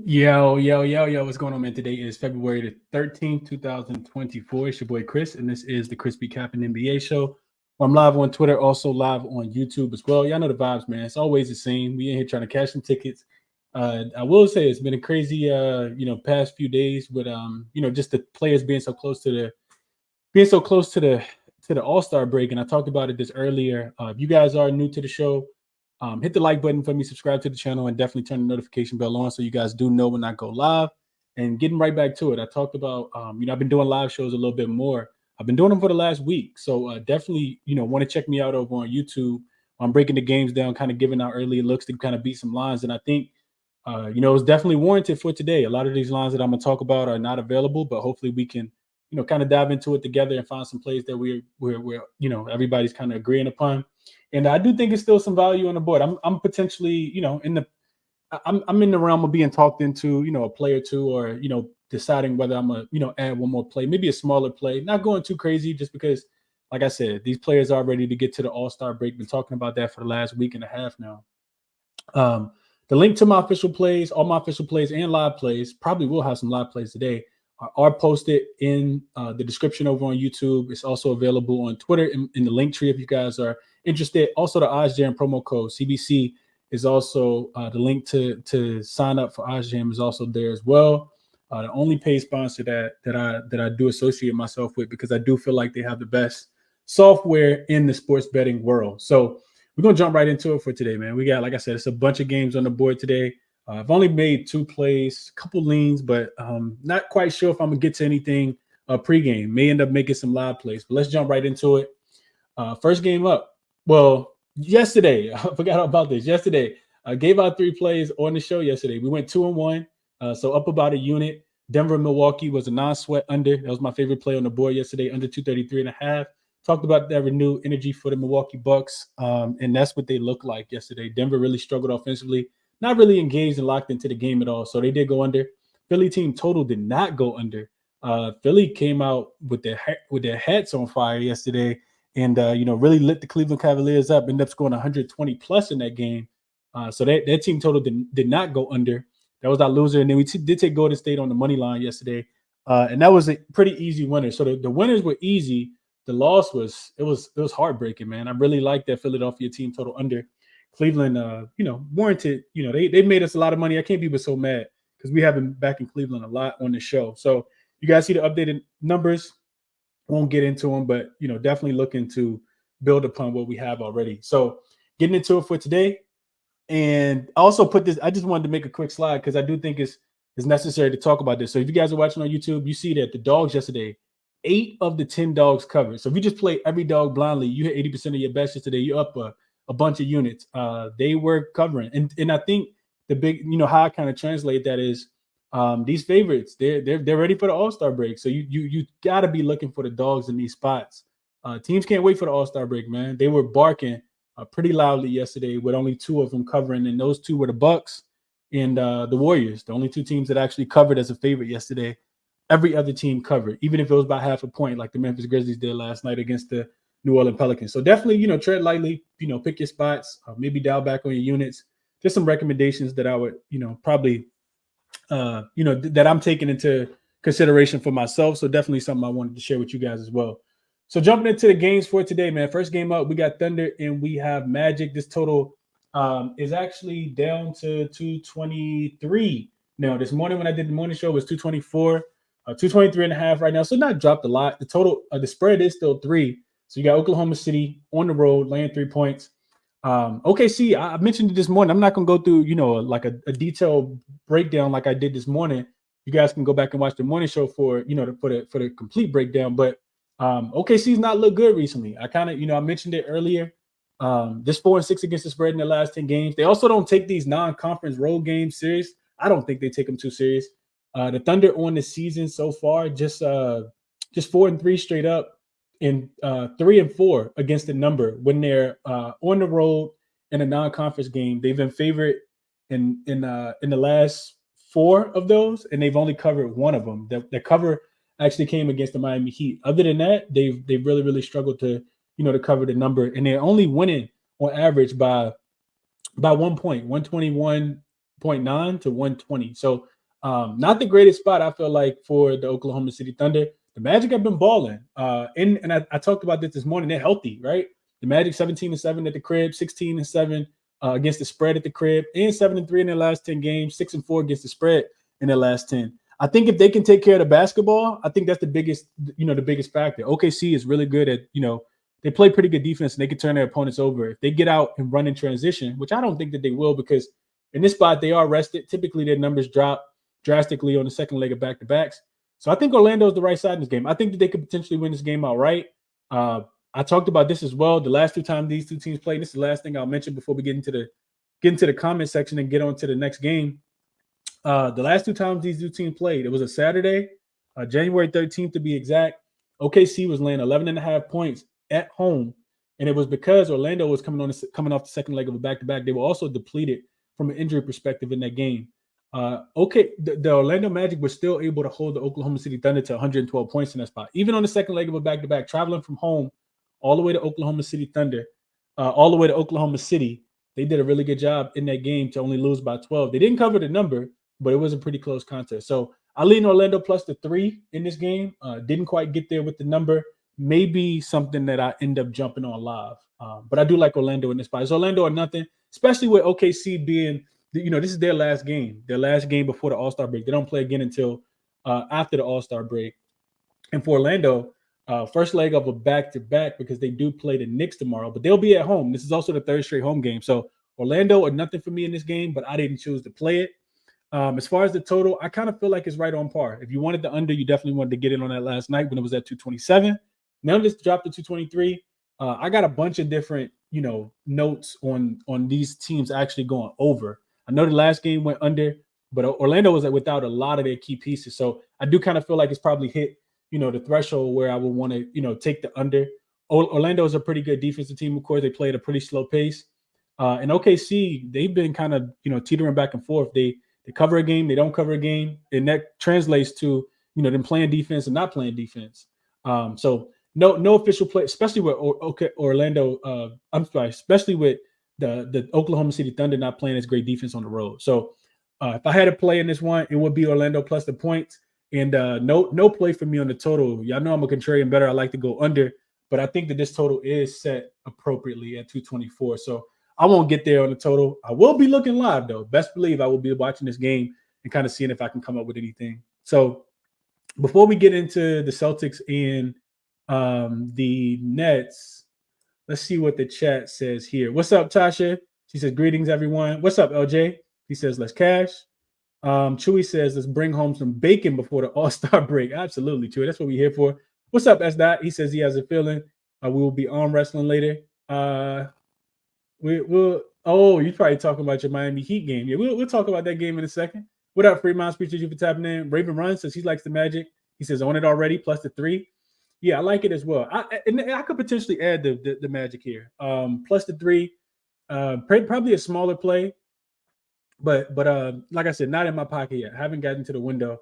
Yo, what's going on, man? Today is February the 13th, 2024. It's your boy Chris, and this is the ChrisBeCappinn NBA show. I'm live on Twitter, also live on YouTube as well. Y'all know the vibes, man. It's always the same. We in here trying to cash some tickets. I will say it's been a crazy, past few days with, just the players being so close to the All-Star break. And I talked about it this earlier. If you guys are new to the show, hit the like button for me, subscribe to the channel, and definitely turn the notification bell on so you guys do know when I go live. And getting right back to it, I talked about, I've been doing live shows a little bit more. I've been doing them for the last week. So definitely, want to check me out over on YouTube. I'm breaking the games down, kind of giving out early looks to kind of beat some lines. And I think, it's definitely warranted for today. A lot of these lines that I'm going to talk about are not available, but hopefully we can, kind of dive into it together and find some plays that we're everybody's kind of agreeing upon. And I do think it's still some value on the board. I'm potentially, I'm in the realm of being talked into, a play or two, or, deciding whether I'm add one more play, maybe a smaller play, not going too crazy just because, like I said, these players are ready to get to the All-Star break. Been talking about that for the last week and a half now. The link to my official plays, all my official plays and live plays, probably will have some live plays today, are posted in the description over on YouTube. It's also available on Twitter in the link tree if you guys are interested. Also, the OddsJam promo code CBC is also the link to sign up for OddsJam is also there as well. The only paid sponsor that I do associate myself with, because I do feel like they have the best software in the sports betting world. So we're gonna jump right into it for today, man. We got, like I said, it's a bunch of games on the board today. I've only made 2 plays, a couple leans, but not quite sure if I'm gonna get to anything pregame. May end up making some live plays, but let's jump right into it. First game up. Well, yesterday, I forgot about this. Yesterday, I gave out 3 plays on the show yesterday. We went 2-1, so up about a unit. Denver, Milwaukee was a non-sweat under. That was my favorite play on the board yesterday, under 233.5. Talked about that renewed energy for the Milwaukee Bucks, and that's what they looked like yesterday. Denver really struggled offensively, not really engaged and locked into the game at all. So they did go under. Philly team total did not go under. Philly came out with their hats on fire yesterday, and really lit the Cleveland Cavaliers up. Ended up scoring 120 plus in that game. So that team total did not go under. That was our loser. And then we did take Golden State on the money line yesterday, and that was a pretty easy winner. So the winners were easy. The loss was heartbreaking, man. I really like that Philadelphia team total under. Cleveland, warranted. They made us a lot of money. I can't be so mad because we have been back in Cleveland a lot on the show. So you guys see the updated numbers. Won't get into them, but definitely looking to build upon what we have already. So getting into it for today. And I also put this, I just wanted to make a quick slide because I do think it's necessary to talk about this. So if you guys are watching on YouTube, you see that the dogs yesterday, 8 of the 10 dogs covered. So if you just play every dog blindly, you hit 80% of your bets yesterday, you're up a bunch of units. They were covering. And I think the big, how I kind of translate that is these favorites, they're ready for the All-Star break. So you got to be looking for the dogs in these spots. Teams can't wait for the All-Star break, man. They were barking pretty loudly yesterday with only 2 of them covering, and those 2 were the Bucks and the Warriors, the only 2 teams that actually covered as a favorite yesterday. Every other team covered, even if it was by half a point, like the Memphis Grizzlies did last night against the New Orleans Pelicans. So definitely, tread lightly, pick your spots, maybe dial back on your units. Just some recommendations that I would, probably, that I'm taking into consideration for myself. So definitely something I wanted to share with you guys as well. So jumping into the games for today, man. First game up, we got Thunder and we have Magic. This total is actually down to 223. Now, this morning when I did the morning show, it was 224, 223.5 right now. So not dropped a lot. The total, the spread is still 3. So you got Oklahoma City on the road laying 3 points. OKC, I mentioned it this morning. I'm not going to go through, like a detailed breakdown like I did this morning. You guys can go back and watch the morning show for the complete breakdown. But OKC's not looked good recently. I kind of, I mentioned it earlier. This 4-6 against the spread in the last 10 games. They also don't take these non-conference road games serious. I don't think they take them too serious. The Thunder on the season so far, just 4-3 straight up, and 3-4 against the number when they're on the road in a non-conference game. They've been favored in the last 4 of those, and they've only covered 1 of them. The cover actually came against the Miami Heat. Other than that, they've really, really struggled to cover the number, and they're only winning on average by 1 point, 121 100.9 to 120. So not the greatest spot, I feel like, for the Oklahoma City Thunder. The Magic have been balling. And I talked about this morning. They're healthy, right? The Magic 17-7 at the crib, 16-7 against the spread at the crib, and 7-3 in their last 10 games, 6-4 against the spread in their last 10. I think if they can take care of the basketball, I think that's the biggest factor. OKC is really good at, they play pretty good defense and they can turn their opponents over. If they get out and run in transition, which I don't think that they will, because in this spot they are rested. Typically their numbers drop drastically on the second leg of back-to-backs. So I think Orlando is the right side in this game. I think that they could potentially win this game outright. I talked about this as well. The last two times these two teams played, this is the last thing I'll mention before we get into the comment section and get on to the next game. The last two times these two teams played, it was a Saturday, January 13th to be exact. OKC was laying 11.5 points at home, and it was because Orlando was coming off the second leg of a back-to-back. They were also depleted from an injury perspective in that game. The Orlando Magic was still able to hold the Oklahoma City Thunder to 112 points in that spot, even on the second leg of a back-to-back, traveling from home all the way to Oklahoma City Thunder, all the way to Oklahoma City. They did a really good job in that game to only lose by 12. They didn't cover the number, but it was a pretty close contest. So I lean Orlando plus the 3 in this game. Didn't quite get there with the number. Maybe something that I end up jumping on live. But I do like Orlando in this spot. It's Orlando or nothing, especially with OKC being, this is their last game before the All-Star break. They don't play again until after the All-Star break. And for Orlando, first leg of a back-to-back, because they do play the Knicks tomorrow, but they'll be at home. This is also the third straight home game. So Orlando or nothing for me in this game, but I didn't choose to play it. As far as the total, I kind of feel like it's right on par. If you wanted the under, you definitely wanted to get in on that last night when it was at 227. Now this dropped to 223. I got a bunch of different, notes on these teams actually going over. I know the last game went under, but Orlando was without a lot of their key pieces. So I do kind of feel like it's probably hit, the threshold where I would want to, take the under. Orlando is a pretty good defensive team. Of course, they play at a pretty slow pace. And OKC, they've been kind of, teetering back and forth. They cover a game, they don't cover a game, and that translates to, them playing defense and not playing defense. So no official play, especially with Orlando. Especially with the Oklahoma City Thunder not playing as great defense on the road. So if I had to play in this one, it would be Orlando plus the points. And no play for me on the total. Y'all know I'm a contrarian better. I like to go under, but I think that this total is set appropriately at 224. So I won't get there on the total. I will be looking live, though. Best believe I will be watching this game and kind of seeing if I can come up with anything. So before we get into the Celtics and the Nets, let's see what the chat says here. What's up, Tasha? She says, greetings, everyone. What's up, LJ? He says, let's cash. Chewy says, let's bring home some bacon before the All-Star break. Absolutely, Chewy. That's what we're here for. What's up, S. He says he has a feeling we will be arm wrestling later. We'll. Oh, you're probably talking about your Miami Heat game. Yeah, we'll talk about that game in a second. What up, Fremont? Appreciate you for tapping in. Raven Run says he likes the Magic. He says on it already, plus the 3. Yeah, I like it as well. I could potentially add the Magic here. Plus the 3. Probably a smaller play, but like I said, not in my pocket yet. Haven't gotten to the window.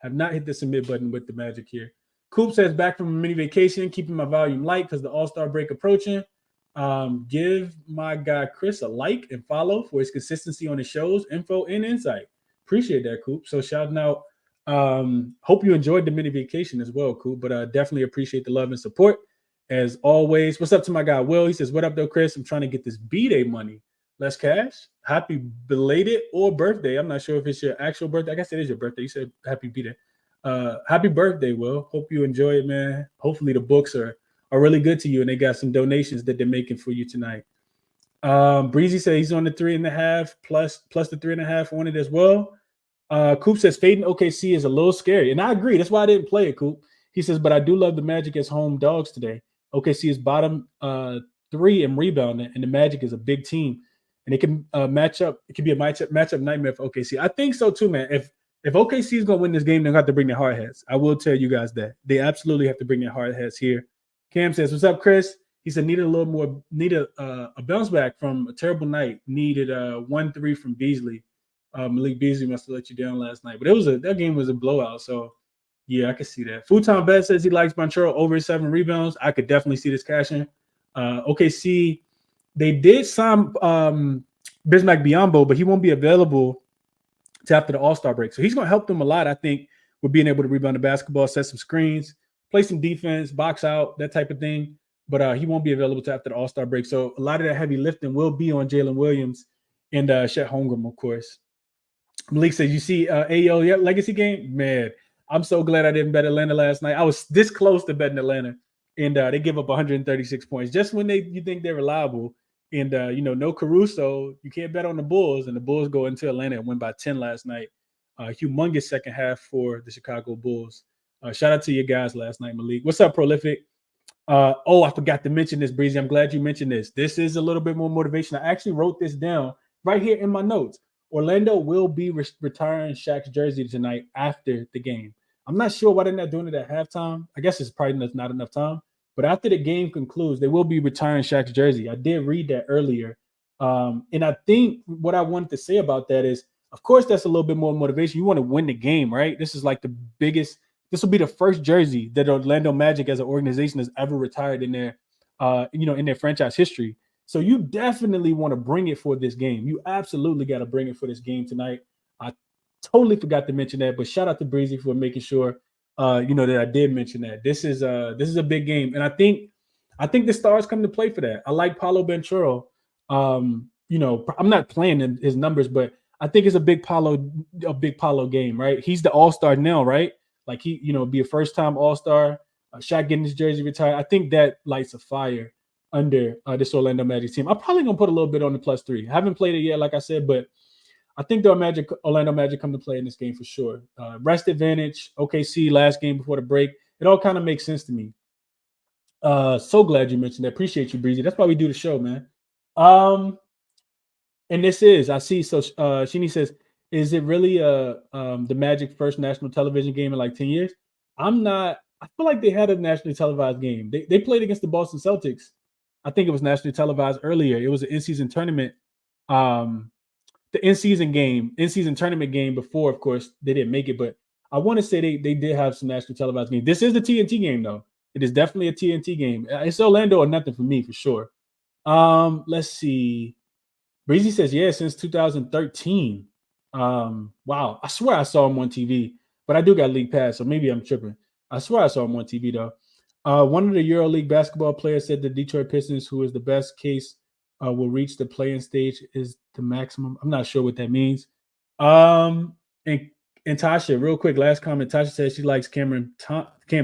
Have not hit the submit button with the Magic here. Coop says back from a mini vacation, keeping my volume light because the All-Star break approaching. Give my guy Chris a like and follow for his consistency on the shows, info, and insight. Appreciate that, Coop. So shouting out. Hope you enjoyed the mini vacation as well, Coop. But definitely appreciate the love and support as always. What's up to my guy Will? He says, "What up, though, Chris? I'm trying to get this B-Day money. Less cash. Happy belated or birthday. I'm not sure if it's your actual birthday. I guess it is your birthday. You said happy B-Day. Happy birthday, Will. Hope you enjoy it, man. Hopefully the books are really good to you and they got some donations that they're making for you tonight. Breezy says he's on the 3.5 plus the 3.5 on it as well. Coop says fading OKC is a little scary. And I agree. That's why I didn't play it, Coop. He says, but I do love the Magic as home dogs today. OKC is bottom 3 in rebounding, and the Magic is a big team. And it can match up. It can be a matchup nightmare for OKC. I think so too, man. If OKC is going to win this game, they're going to have to bring their hard hats. I will tell you guys that. They absolutely have to bring their hard hats here. Cam says, what's up, Chris? He said, needed a bounce back from a terrible night. Needed 1-3 from Beasley. Malik Beasley must have let you down last night. But that game was a blowout. So, yeah, I can see that. Futon Bet says he likes Banchero over 7 rebounds. I could definitely see this cashing. OKC, they did sign Bismack Biyombo, but he won't be available to after the All-Star break. So he's going to help them a lot, I think, with being able to rebound the basketball, set some screens, play some defense, box out, that type of thing. But he won't be available to after the All-Star break. So a lot of that heavy lifting will be on Jalen Williams and Chet Holmgren, of course. Malik says, you see AO legacy game? Man, I'm so glad I didn't bet Atlanta last night. I was this close to betting Atlanta, and they give up 136 points just when you think they're reliable. And, no Caruso, you can't bet on the Bulls, and the Bulls go into Atlanta and win by 10 last night. Humongous second half for the Chicago Bulls. Shout out to your guys last night, Malik. What's up, Prolific? I forgot to mention this, Breezy. I'm glad you mentioned this. This is a little bit more motivation. I actually wrote this down right here in my notes. Orlando will be retiring Shaq's jersey tonight after the game. I'm not sure why they're not doing it at halftime. I guess it's probably not enough time. But after the game concludes, they will be retiring Shaq's jersey. I did read that earlier. And I think what I wanted to say about that is, of course, that's a little bit more motivation. You want to win the game, right? This is like the biggest. This will be the first jersey that Orlando Magic as an organization has ever retired in their, in their franchise history. So you definitely want to bring it for this game. You absolutely got to bring it for this game tonight. I totally forgot to mention that, but shout out to Breezy for making sure, that I did mention that. This is a big game, and I think the stars come to play for that. I like Paolo Banchero. I'm not playing his numbers, but I think it's a big Paolo game, right? He's the all-star now, right? Like he, be a first-time all-star. Shaq getting his jersey retired. I think that lights a fire under this Orlando Magic team. I'm probably going to put a little bit on the +3. I haven't played it yet, like I said, but I think the Orlando Magic come to play in this game for sure. Rest advantage, OKC last game before the break. It all kind of makes sense to me. So glad you mentioned that. Appreciate you, Breezy. That's why we do the show, man. And this is, I see, so Sheeny says, is it really the Magic first national television game in like 10 years? I feel like they had a nationally televised game. They played against the Boston Celtics. I think it was nationally televised earlier. It was an in-season tournament. The in-season tournament game before, of course, they didn't make it. But I want to say they did have some nationally televised game. This is the TNT game, though. It is definitely a TNT game. It's Orlando or nothing for me, for sure. Let's see. Breezy says, yeah, since 2013. Wow. I swear I saw him on TV, but I do got League Pass, so maybe I'm tripping. I swear I saw him on TV, though. One of the EuroLeague basketball players said the Detroit Pistons, who is the best case, will reach the play-in stage is the maximum. I'm not sure what that means. And Tasha, real quick, last comment. Tasha says she likes Cam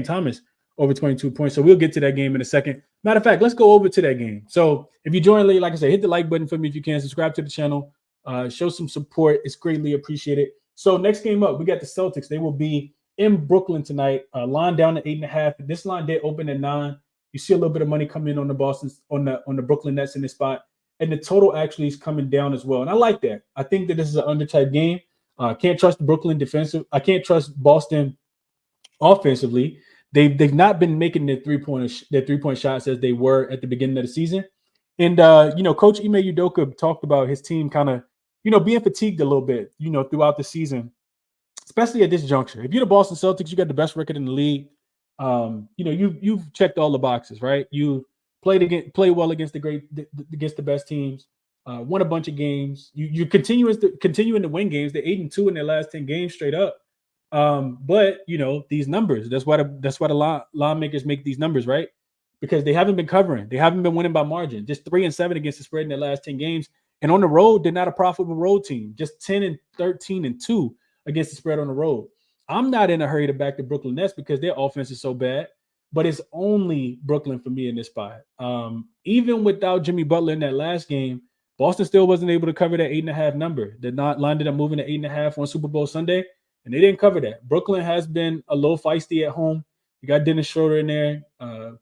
Thomas over 22 points. So we'll get to that game in a second. Matter of fact, let's go over to that game. So if you join late, like I said, hit the like button for me if you can. Subscribe to the channel. Show some support. It's greatly appreciated. So next game up, we got the Celtics. They will be in Brooklyn tonight. Line down to 8.5. This line did open at 9. You see a little bit of money coming in on the Brooklyn Nets in this spot. And the total actually is coming down as well. And I like that. I think that this is an under-type game. Can't trust Brooklyn defensive. I can't trust Boston offensively. They've not been making their three-point shots as they were at the beginning of the season. And Coach Ime Udoka talked about his team kind of, being fatigued a little bit, throughout the season, especially at this juncture. If you're the Boston Celtics, you got the best record in the league. You've checked all the boxes, right? You play well against the best teams. Won a bunch of games. You're continuing to win games. They're 8-2 in their last 10 games straight up. But these numbers. That's why the line makers make these numbers, right? Because they haven't been covering. They haven't been winning by margin. Just 3-7 against the spread in their last 10 games. And on the road, they're not a profitable road team. Just 10-13-2 against the spread on the road. I'm not in a hurry to back the Brooklyn Nets because their offense is so bad. But it's only Brooklyn for me in this spot. Even without Jimmy Butler in that last game, Boston still wasn't able to cover that 8.5 number. The line ended up moving to 8.5 on Super Bowl Sunday, and they didn't cover that. Brooklyn has been a little feisty at home. You got Dennis Schroeder in there.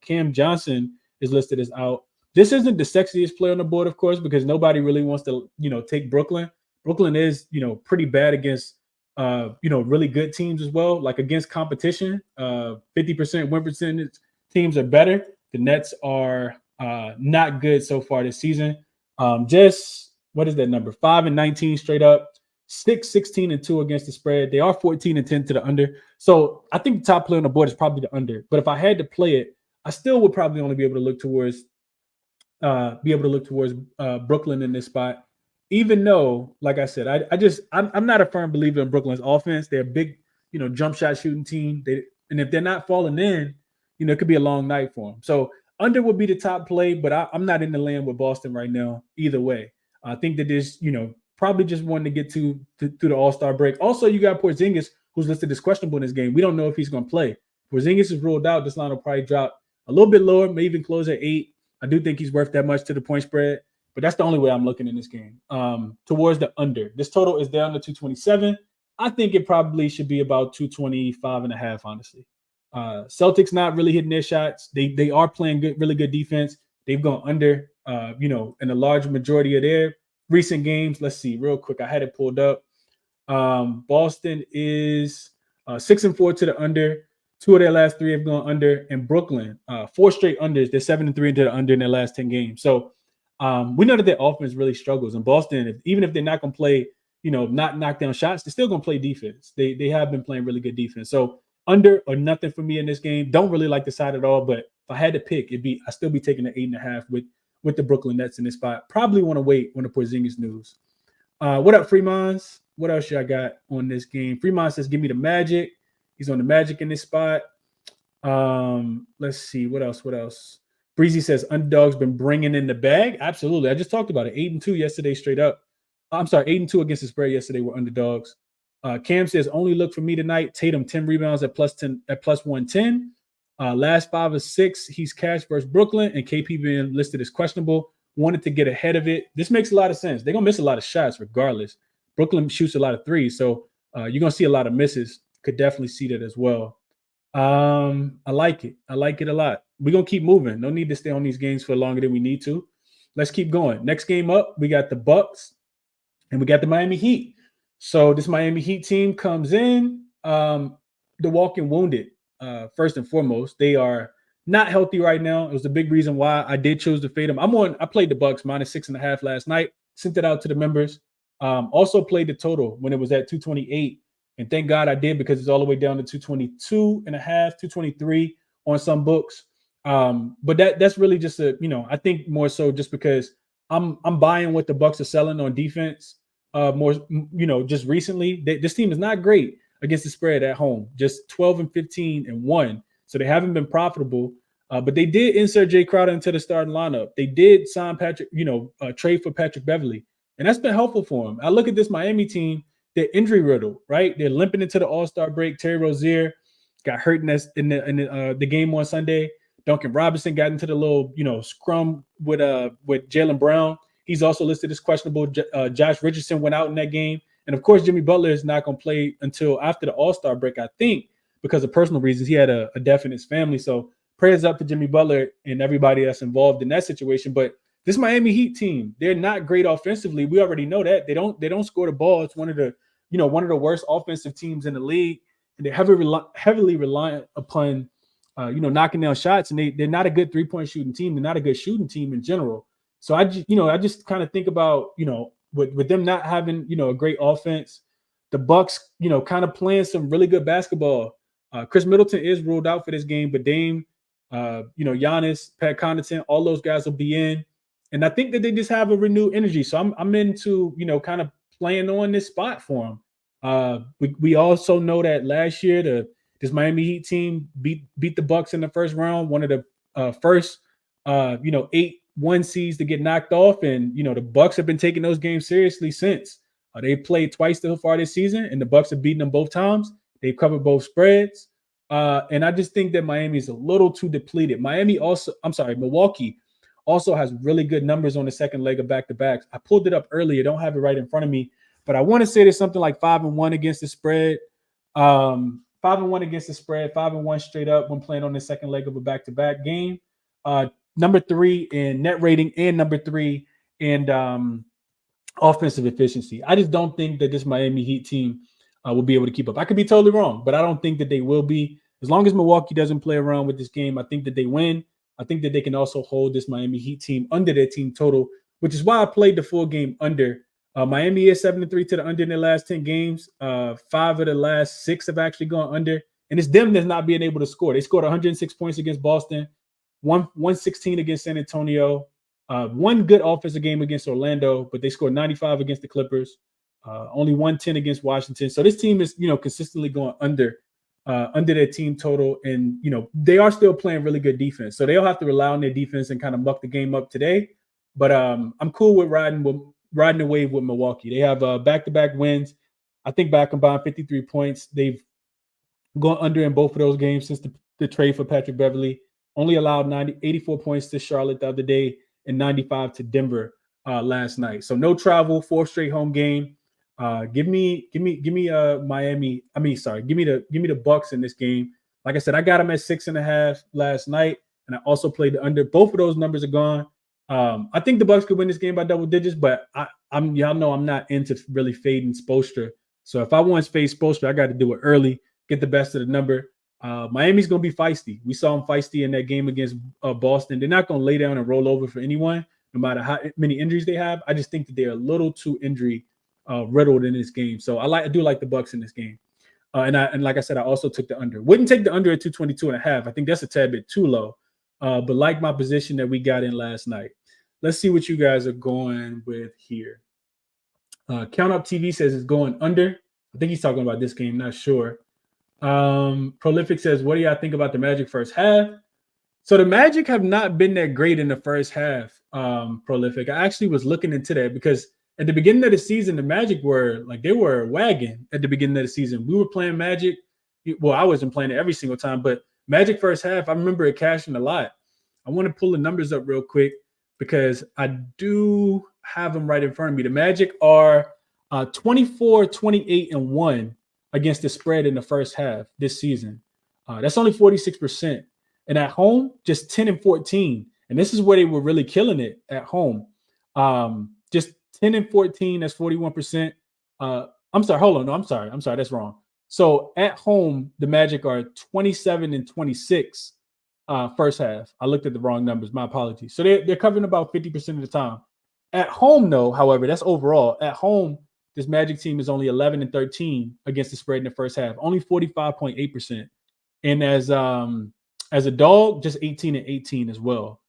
Cam Johnson is listed as out. This isn't the sexiest player on the board, of course, because nobody really wants to, take Brooklyn. Brooklyn is, pretty bad against, really good teams as well. Like against competition, 50% win percentage teams are better. The Nets are not good so far this season. Just what is that number? 5-19 straight up. 16-2 against the spread. They are 14-10 to the under. So I think the top player on the board is probably the under. But if I had to play it, I still would probably only be able to look towards Brooklyn in this spot. even though, like I said, I'm not a firm believer in Brooklyn's offense. They're a big, jump shot shooting team. And if they're not falling in, it could be a long night for them. So under would be the top play, but I'm not in the land with Boston right now. Either way, I think that there's, probably just wanting to get to the All-Star break. Also, you got Porzingis, who's listed as questionable in this game. We don't know if he's going to play. Porzingis is ruled out. This line will probably drop a little bit lower, may even close at 8. I do think he's worth that much to the point spread. But that's the only way I'm looking in this game. Towards the under. This total is down to 227. I think it probably should be about 225.5, honestly. Celtics not really hitting their shots. They are playing really good defense. They've gone under, in a large majority of their recent games. Let's see real quick. I had it pulled up. Boston is 6-4 to the under. 2 of their last 3 have gone under. And Brooklyn, 4 straight unders. They're 7-3 to the under in their last 10 games. So we know that their offense really struggles. And Boston, even if they're not going to play, not knock down shots, they're still going to play defense. They have been playing really good defense. So under or nothing for me in this game. Don't really like the side at all. But if I had to pick, I still be taking the 8.5 with the Brooklyn Nets in this spot. Probably want to wait on the Porzingis news. What up, Fremons? What else I got on this game? Fremont says, give me the Magic. He's on the Magic in this spot. Let's see. What else? Breezy says, underdogs been bringing in the bag. Absolutely. I just talked about it. 8-2 yesterday straight up. I'm sorry, 8-2 against the spread yesterday were underdogs. Cam says, only look for me tonight. Tatum, 10 rebounds at plus 110. Last 5 or 6, he's cash versus Brooklyn, and KP being listed as questionable. Wanted to get ahead of it. This makes a lot of sense. They're going to miss a lot of shots regardless. Brooklyn shoots a lot of threes, so you're going to see a lot of misses. Could definitely see that as well. I like it. I like it a lot. We're going to keep moving. No need to stay on these games for longer than we need to. Let's keep going. Next game up, we got the Bucks, and we got the Miami Heat. So this Miami Heat team comes in. They're walking wounded, first and foremost. They are not healthy right now. It was the big reason why I did choose to fade them. I played the Bucks -6.5 last night. Sent it out to the members. Also played the total when it was at 228. And thank God I did, because it's all the way down to 222.5, 223 on some books. But that's really just I think more so just because I'm buying what the Bucks are selling on defense. More, just recently, this team is not great against the spread at home. Just 12-15-1. So they haven't been profitable. But they did insert Jay Crowder into the starting lineup. They did sign trade for Patrick Beverley, and that's been helpful for him. I look at this Miami team. They're injury riddled, right? They're limping into the All-Star break. Terry Rozier got hurt in the game on Sunday. Duncan Robinson got into the little, scrum with Jaylen Brown. He's also listed as questionable. Josh Richardson went out in that game. And, of course, Jimmy Butler is not going to play until after the All-Star break, I think, because of personal reasons. He had a death in his family. So prayers up to Jimmy Butler and everybody that's involved in that situation. But this Miami Heat team, they're not great offensively. We already know that. They don't score the ball. It's one of the worst offensive teams in the league. And they're heavily reliant upon, knocking down shots. And they're not a good three-point shooting team. They're not a good shooting team in general. So I just kind of think about, with them not having, a great offense, the Bucks, kind of playing some really good basketball. Chris Middleton is ruled out for this game, but Dame, Giannis, Pat Connaughton, all those guys will be in. And I think that they just have a renewed energy. So I'm into, kind of playing on this spot for them. We also know that last year, this Miami Heat team beat the Bucks in the first round, one of the first, 8-1 seeds to get knocked off. And, the Bucks have been taking those games seriously since. They've played twice so far this season, and the Bucks have beaten them both times. They've covered both spreads. And I just think that Miami is a little too depleted. Milwaukee also has really good numbers on the second leg of back-to-backs. I pulled it up earlier. Don't have it right in front of me. But I want to say there's something like 5-1 against the spread. 5-1 against the spread, 5-1 straight up when playing on the second leg of a back-to-back game. Number 3 in net rating and number 3 in offensive efficiency. I just don't think that this Miami Heat team will be able to keep up. I could be totally wrong, but I don't think that they will be. As long as Milwaukee doesn't play around with this game, I think that they win. I think that they can also hold this Miami Heat team under their team total, which is why I played the full game under. Miami is 7-3 to the under in their last 10 games. 5 of the last 6 have actually gone under. And it's them that's not being able to score. They scored 106 points against Boston, 116 against San Antonio, One good offensive game against Orlando, but they scored 95 against the Clippers. Only 110 against Washington. So this team is, consistently going under their team total. And, they are still playing really good defense. So they'll have to rely on their defense and kind of muck the game up today. But I'm cool with riding the wave with Milwaukee. They have back-to-back wins. I think by a combined 53 points. They've gone under in both of those games since the trade for Patrick Beverley. Only allowed 84 points to Charlotte the other day and 95 to Denver last night. So no travel, 4th straight home game. Give me Miami. Give me the Bucks in this game. Like I said, I got them at 6.5 last night, and I also played the under. Both of those numbers are gone. I think the Bucks could win this game by double digits, but y'all know I'm not into really fading Spoelstra. So if I want to fade Spoelstra, I got to do it early, get the best of the number. Miami's going to be feisty. We saw them feisty in that game against Boston. They're not going to lay down and roll over for anyone, no matter how many injuries they have. I just think that they're a little too injury riddled in this game. So I do like the Bucks in this game. And like I said, I also took the under. Wouldn't take the under at 222.5. I think that's a tad bit too low. But like my position that we got in last night. Let's see what you guys are going with here. Count Up TV says it's going under. I think he's talking about this game, not sure. Prolific says, what do y'all think about the Magic first half? So the Magic have not been that great in the first half, Prolific. I actually was looking into that because at the beginning of the season, the Magic were wagging at the beginning of the season. We were playing Magic. Well, I wasn't playing it every single time, but Magic first half, I remember it cashing a lot. I want to pull the numbers up real quick because I do have them right in front of me. The Magic are 24, 28, and 1 against the spread in the first half this season. That's only 46%. And at home, just 10 and 14. And this is where they were really killing it at home. Just 10 and 14, that's 41%. I'm sorry, hold on. No, I'm sorry, that's wrong. So at home, the Magic are 27 and 26 first half. I looked at the wrong numbers. My apologies. So they're covering about 50% of the time. At home, though, however, that's overall. At home, this Magic team is only 11 and 13 against the spread in the first half, only 45.8%. And as a dog, just 18 and 18 as well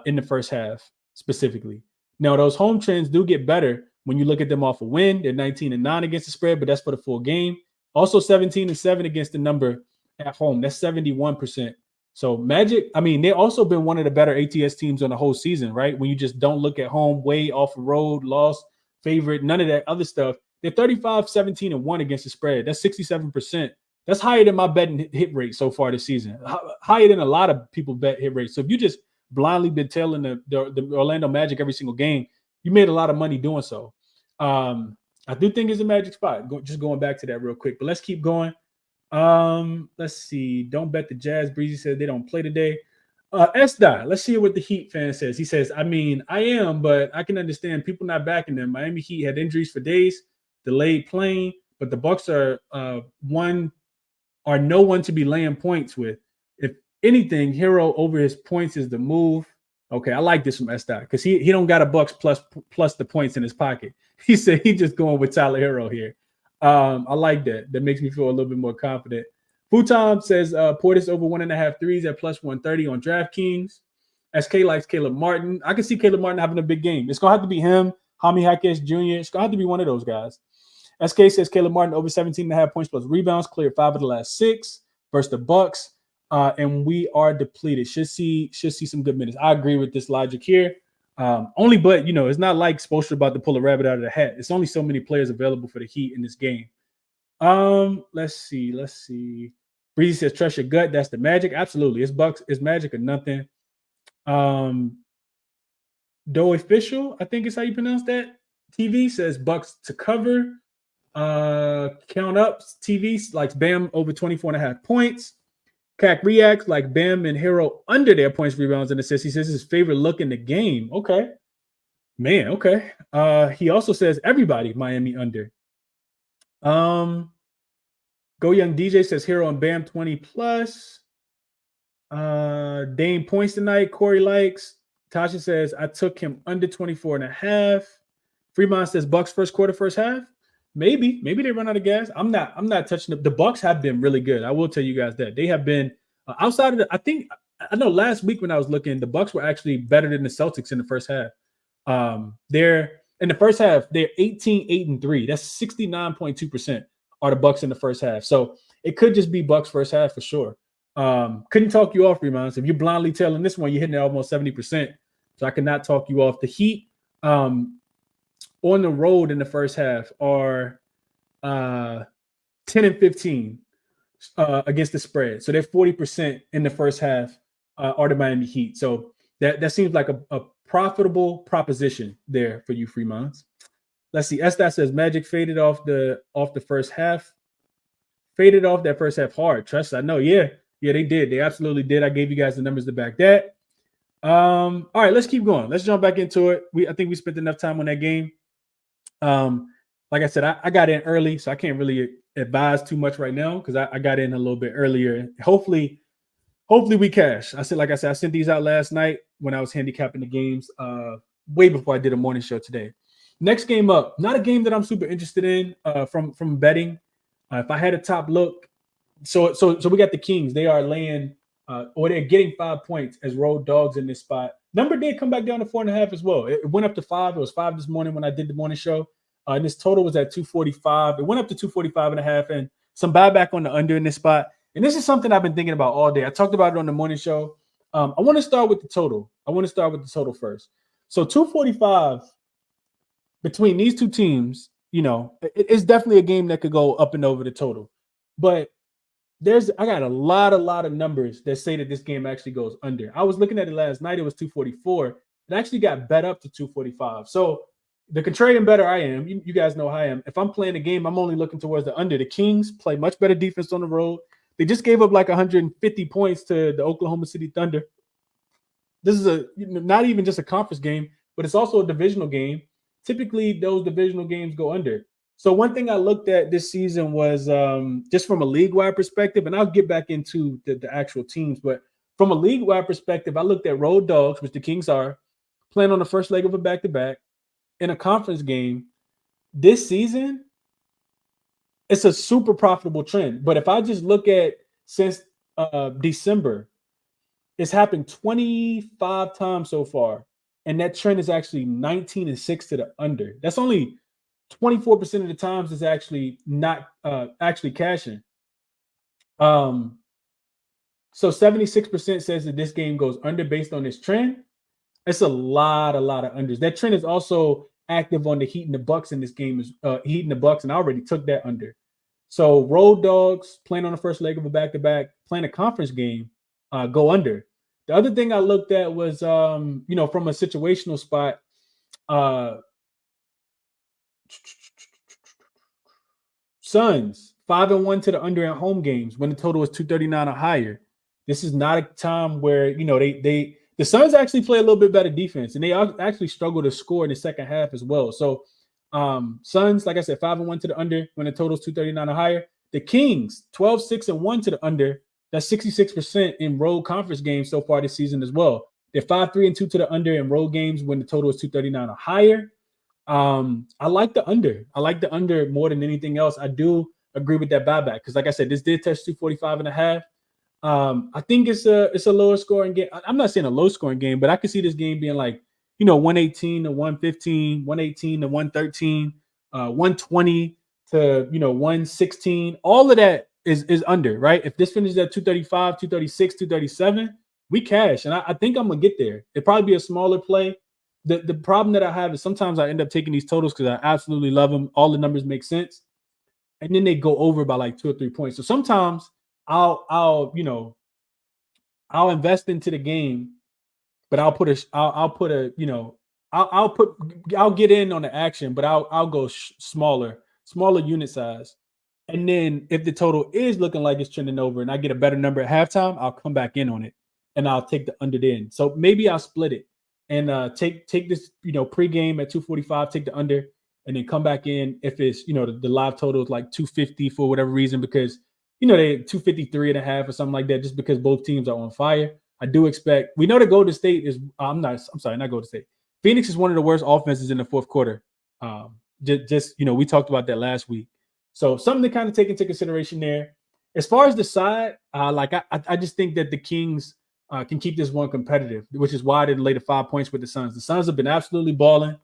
in the first half specifically. Now, those home trends do get better when you look at them off a win. They're 19 and 9 against the spread, but that's for the full game. Also 17 and 7 against the number at home. That's 71%. So Magic, they've also been one of the better ATS teams on the whole season, right? When you just don't look at home, way off the road, lost, favorite, none of that other stuff. They're 35, 17, and 1 against the spread. That's 67%. That's higher than my betting hit rate so far this season. Higher than a lot of people bet hit rate. So if you just blindly been tailing the Orlando Magic every single game, you made a lot of money doing so. I do think it's a Magic spot. Just going back to that real quick. But let's keep going. Let's see. Don't bet the Jazz. Breezy said they don't play today. S-Dot, let's see what the Heat fan says. He says, I am, but I can understand people not backing them. Miami Heat had injuries for days, delayed playing, but the Bucks are no one to be laying points with. If anything, Hero over his points is the move. Okay, I like this from S-Dot because he don't got a Bucks plus the points in his pocket. He said he's just going with Tyler Hero here. I like that. That makes me feel a little bit more confident. Futon says Portis over 1.5 threes at plus 130 on DraftKings. SK likes Caleb Martin. I can see Caleb Martin having a big game. It's going to have to be him, Jaime Jaquez Jr. It's going to have to be one of those guys. SK says Caleb Martin over 17.5 points plus rebounds, cleared 5 of the last 6 versus the Bucks. And we are depleted. Should see some good minutes. I agree with this logic here. It's not like Spoelstra about to pull a rabbit out of the hat. It's only so many players available for the Heat in this game. Let's see. Breezy says trust your gut. That's the Magic. Absolutely. It's Bucks. It's Magic or nothing. Doe Official, I think is how you pronounce that. TV says Bucks to cover. Count Up TV likes Bam over 24.5 points. CAC Reacts like Bam and Hero under their points, rebounds, and assists. He says his favorite look in the game. Okay. Man, okay. He also says everybody Miami under. Go Young DJ says Hero and Bam 20 plus. Dame points tonight. Corey likes. Tasha says I took him under 24.5. Fremont says Bucks first quarter, first half. Maybe they run out of gas. I'm not touching the Bucks have been really good. I will tell you guys that they have been outside of I think I know last week when I was looking, the Bucks were actually better than the Celtics in the first half. They're in the first half, they're 18-8-3. That's 69.2% are the Bucks in the first half. So it could just be Bucks first half for sure. Couldn't talk you off, Remonds. If you're blindly tailing this one, you're hitting it almost 70%. So I cannot talk you off. The Heat on the road in the first half are 10-15 against the spread. So they're 40% in the first half are the Miami Heat. So that seems like a profitable proposition there for you, Fremonts. Let's see. Estat says Magic faded off the first half. Faded off that first half hard. Trust, I know. Yeah, they did. They absolutely did. I gave you guys the numbers to back that. All right, let's keep going. Let's jump back into it. I think we spent enough time on that game. Like I said, I got in early, so I can't really advise too much right now because I got in a little bit earlier. Hopefully we cash. I sent these out last night when I was handicapping the games way before I did a morning show today. Next game up, not a game that I'm super interested in from betting. If I had a top look, so we got the Kings. They are laying or they're getting 5 points as road dogs in this spot. Number did come back down to 4.5 as well. It went up to 5. It was 5 this morning when I did the morning show. And this total was at 245. It went up to 245.5 and some buyback on the under in this spot. And this is something I've been thinking about all day. I talked about it on the morning show. I want to start with the total. First. So 245 between these two teams, it's definitely a game that could go up and over the total. But I got a lot of numbers that say that this game actually goes under. I was looking at it last night. It was 244. It actually got bet up to 245. So the contrarian better I am. You guys know how I am. If I'm playing a game, I'm only looking towards the under. The Kings play much better defense on the road. They just gave up like 150 points to the Oklahoma City Thunder. This is not even just a conference game, but it's also a divisional game. Typically, those divisional games go under. So one thing I looked at this season was just from a league-wide perspective, and I'll get back into the actual teams, but from a league-wide perspective, I looked at road dogs, which the Kings are, playing on the first leg of a back-to-back in a conference game. This season, it's a super profitable trend. But if I just look at since December, it's happened 25 times so far, and that trend is actually 19-6 to the under. That's only 24% of the times it's actually not actually cashing. So 76% says that this game goes under based on this trend. It's a lot of unders. That trend is also active on the Heat and the Bucks in this game. Heat and the Bucks, and I already took that under. So road dogs playing on the first leg of a back-to-back, playing a conference game, go under. The other thing I looked at was, from a situational spot, Suns 5-1 to the under at home games when the total was 239 or higher. This is not a time where the Suns actually play a little bit better defense, and they actually struggle to score in the second half as well. So Suns, like I said, 5-1 to the under when the total is 239 or higher. The Kings 12-6-1 to the under. That's 66% in road conference games so far this season as well. They're 5-3-2 to the under in road games when the total is 239 or higher. I like the under. I like the under more than anything else. I do agree with that buyback because, like I said, this did touch 245.5. I think it's a lower scoring game. I'm not saying a low scoring game, but I can see this game being like 118 to 115, 118 to 113, 120 to 116. All of that is under, right? If this finishes at 235, 236, 237, we cash, and I think I'm gonna get there. It'd probably be a smaller play. The problem that I have is sometimes I end up taking these totals because I absolutely love them. All the numbers make sense, and then they go over by like 2 or 3 points. So sometimes I'll invest into the game, but I'll get in on the action, but I'll go smaller unit size. And then if the total is looking like it's trending over and I get a better number at halftime, I'll come back in on it and I'll take the under then. So maybe I'll split it and take this, pregame at 245, take the under, and then come back in if it's, the live total is like 250 for whatever reason, because, they 253.5 or something like that, just because both teams are on fire. I do expect, we know that Golden State is, not Golden State. Phoenix is one of the worst offenses in the fourth quarter. We talked about that last week. So something to kind of take into consideration there. As far as the side, I just think that the Kings can keep this one competitive, which is why I didn't lay the 5 points with the Suns. The Suns have been absolutely balling.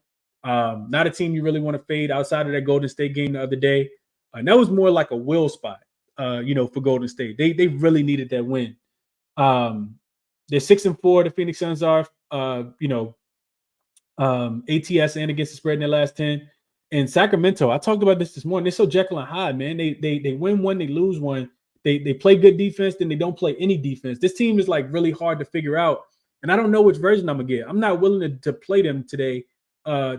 Not a team you really want to fade outside of that Golden State game the other day. And that was more like a will spot, for Golden State. They really needed that win. They're 6-4. The Phoenix Suns are, ATS and against the spread in their last 10. And Sacramento, I talked about this morning. They're so Jekyll and Hyde, man. They win one, they lose one. They play good defense, then they don't play any defense. This team is like really hard to figure out. And I don't know which version I'm gonna get. I'm not willing to play them today.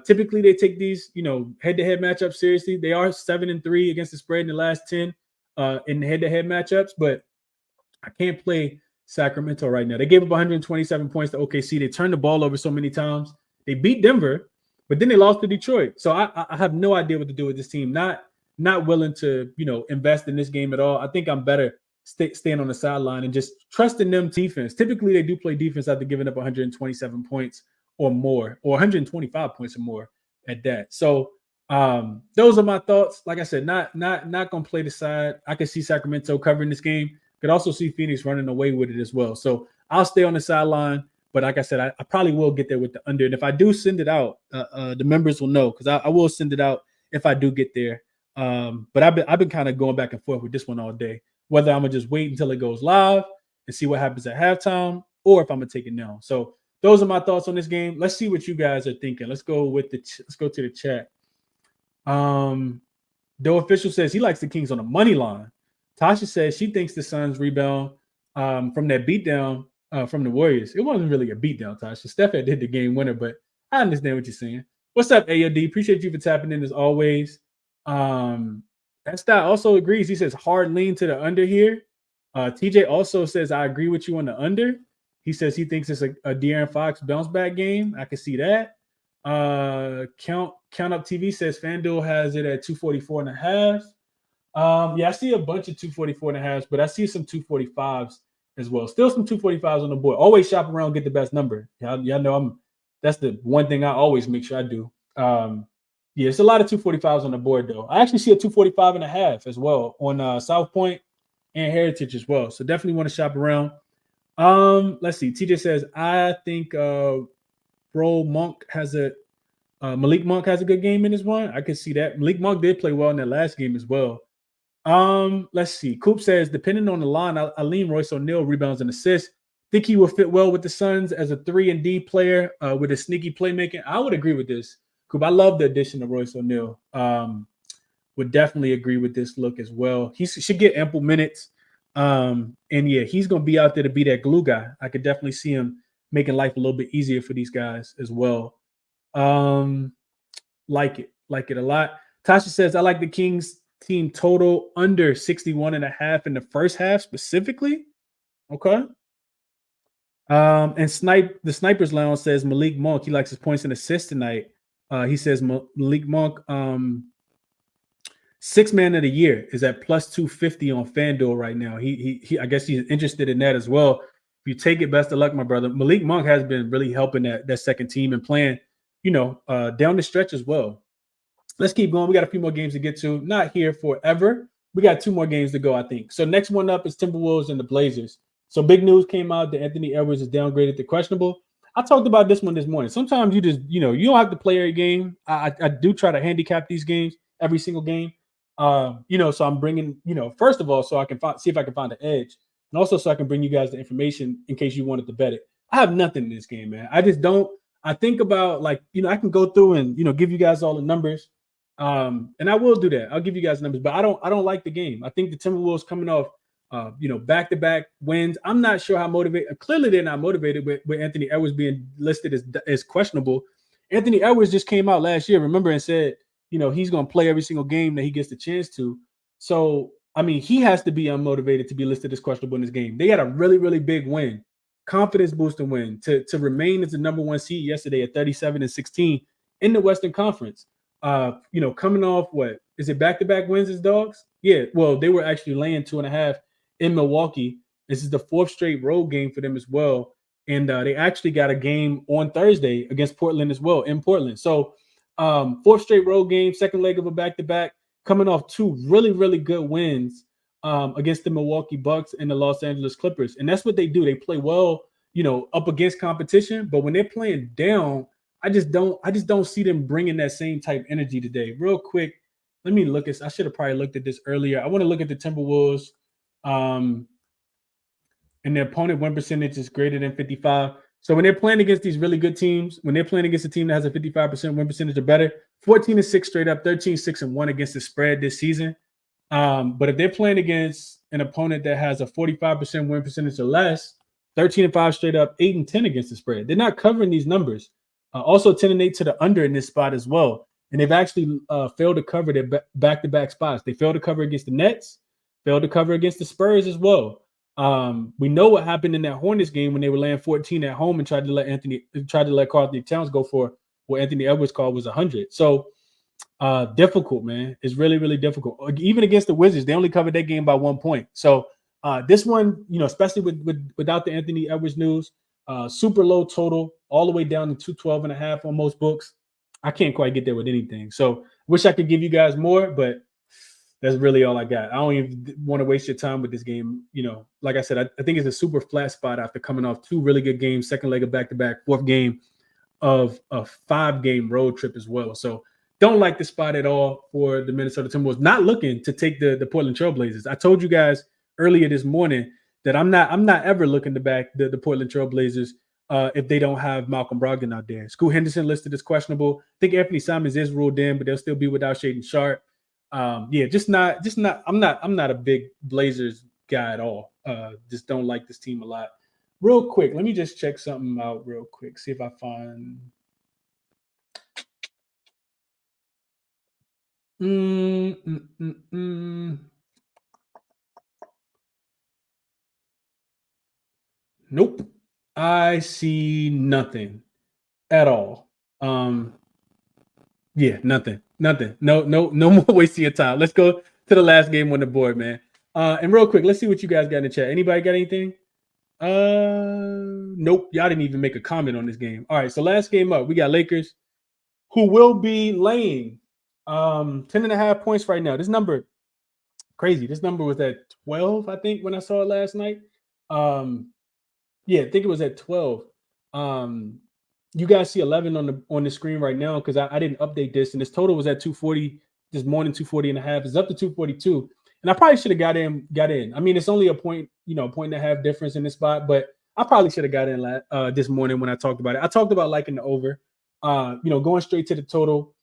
Typically they take these, head-to-head matchups seriously. They are 7-3 against the spread in the last 10 in head-to-head matchups, but I can't play Sacramento right now. They gave up 127 points to OKC. They turned the ball over so many times. They beat Denver, but then they lost to Detroit. So I have no idea what to do with this team. Not willing to, invest in this game at all. I think I'm better staying on the sideline and just trusting them defense. Typically, they do play defense after giving up 127 points or more, or 125 points or more at that. So those are my thoughts. Like I said, not gonna play the side. I can see Sacramento covering this game. Could also see Phoenix running away with it as well. So I'll stay on the sideline. But like I said, I probably will get there with the under. And if I do send it out, the members will know, because I will send it out if I do get there. But I've been kind of going back and forth with this one all day, whether I'm gonna just wait until it goes live and see what happens at halftime, or if I'm gonna take it now. So those are my thoughts on this game. Let's see what you guys are thinking. Let's go to the chat. Though Official says he likes the Kings on the money line. Tasha says she thinks the Suns rebound from that beatdown from the Warriors. It wasn't really a beatdown, Tasha. Steph had hit the game winner, but I understand what you're saying. What's up, AOD? Appreciate you for tapping in as always. That also agrees. He says hard lean to the under here. TJ also says I agree with you on the under. He says he thinks it's a De'Aaron Fox bounce back game. I can see that. Count Up TV says FanDuel has it at 244.5. Yeah, I see a bunch of 244.5s, but I see some 245s as well. Still some 245s on the board. Always shop around, get the best number. Y'all know that's the one thing I always make sure I do. Yeah, it's a lot of 245s on the board though. I actually see a 245.5 as well on South Point and Heritage as well. So definitely want to shop around. Let's see. TJ says I think Malik Monk has a good game in this one. I can see that. Malik Monk did play well in that last game as well. Let's see. Coop says, depending on the line, I lean Royce O'Neal rebounds and assists. Think he will fit well with the Suns as a 3-and-D player with a sneaky playmaking. I would agree with this. Coop, I love the addition of Royce O'Neal. Would definitely agree with this look as well. He should get ample minutes. And yeah, he's going to be out there to be that glue guy. I could definitely see him making life a little bit easier for these guys as well. Like it a lot. Tasha says, I like the Kings team total under 61.5 in the first half specifically. Okay. And the Snipers Lounge says Malik Monk, he likes his points and assists tonight. He says Malik Monk, 6th man of the year is at plus 250 on FanDuel right now. He I guess he's interested in that as well. If you take it, best of luck, my brother. Malik Monk has been really helping that second team and playing, down the stretch as well. Let's keep going. We got a few more games to get to. Not here forever. We got 2 more games to go, I think. So next one up is Timberwolves and the Blazers. So big news came out that Anthony Edwards is downgraded to questionable. I talked about this one this morning. Sometimes you just, you don't have to play every game. I do try to handicap these games, every single game. So I'm bringing, first of all, so I can see if I can find an edge. And also so I can bring you guys the information in case you wanted to bet it. I have nothing in this game, man. I just don't. I think about I can go through and, give you guys all the numbers. And I will do that. I'll give you guys numbers, but I don't like the game. I think the Timberwolves coming off, back-to-back wins. I'm not sure how motivated. Clearly, they're not motivated with Anthony Edwards being listed as questionable. Anthony Edwards just came out last year, remember, and said, he's going to play every single game that he gets the chance to. So, he has to be unmotivated to be listed as questionable in this game. They had a really, really big win, confidence boosting win to remain as the number 1 seed yesterday at 37-16 in the Western Conference. Coming off what is it, back-to-back wins as dogs? Yeah, well, they were actually laying 2.5 in Milwaukee. This is the 4th straight road game for them as well. And they actually got a game on Thursday against Portland as well in Portland. So 4th straight road game, second leg of a back-to-back, coming off 2 really, really good wins against the Milwaukee Bucks and the Los Angeles Clippers. And that's what they do. They play well up against competition. But when they're playing down, I just don't see them bringing that same type energy today. Real quick, let me look at. I should have probably looked at this earlier. I want to look at the Timberwolves, and their opponent win percentage is greater than 55. So when they're playing against these really good teams, when they're playing against a team that has a 55% win percentage or better, 14-6 straight up, 13-6-1 against the spread this season. But if they're playing against an opponent that has a 45% win percentage or less, 13-5 straight up, 8-10 against the spread. They're not covering these numbers. Also 10-8 to the under in this spot as well. And they've actually failed to cover their back-to-back spots. They failed to cover against the Nets, failed to cover against the Spurs as well. We know what happened in that Hornets game when they were laying 14 at home and tried to let Karl Anthony Towns go for what Anthony Edwards called was 100. So difficult, man. It's really, really difficult. Even against the Wizards, they only covered that game by 1 point. So this one, especially without the Anthony Edwards news, super low total, all the way down to 212.5 on most books. I can't quite get there with anything. So wish I could give you guys more, but that's really all I got. I don't even want to waste your time with this game. Like I said, I think it's a super flat spot after coming off 2 really good games, second leg of back-to-back, fourth game of a 5-game road trip as well. So don't like the spot at all for the Minnesota Timberwolves. Not looking to take the Portland Trailblazers. I told you guys earlier this morning that I'm not ever looking to back the Portland Trailblazers if they don't have Malcolm Brogdon out there. Scoot Henderson listed as questionable. I think Anthony Simons is ruled in, but they'll still be without Shaedon Sharpe. Just not. I'm not a big Blazers guy at all. Just don't like this team a lot. Real quick, let me just check something out real quick. See if I find. Nope. I see nothing at all. Nothing. No more wasting your time. Let's go to the last game on the board, man. And real quick, let's see what you guys got in the chat. Anybody got anything? Nope. Y'all didn't even make a comment on this game. All right, so last game up, we got Lakers, who will be laying 10.5 points right now. This number, crazy. This number was at 12, I think, when I saw it last night. I think it was at 12. You guys see 11 on the screen right now because I didn't update this, and this total was at 240 this morning, 240.5. It's up to 242, and I probably should have got in. I mean, it's only a point and a half difference in this spot, but I probably should have got in this morning when I talked about it. I talked about liking the over, going straight to the total.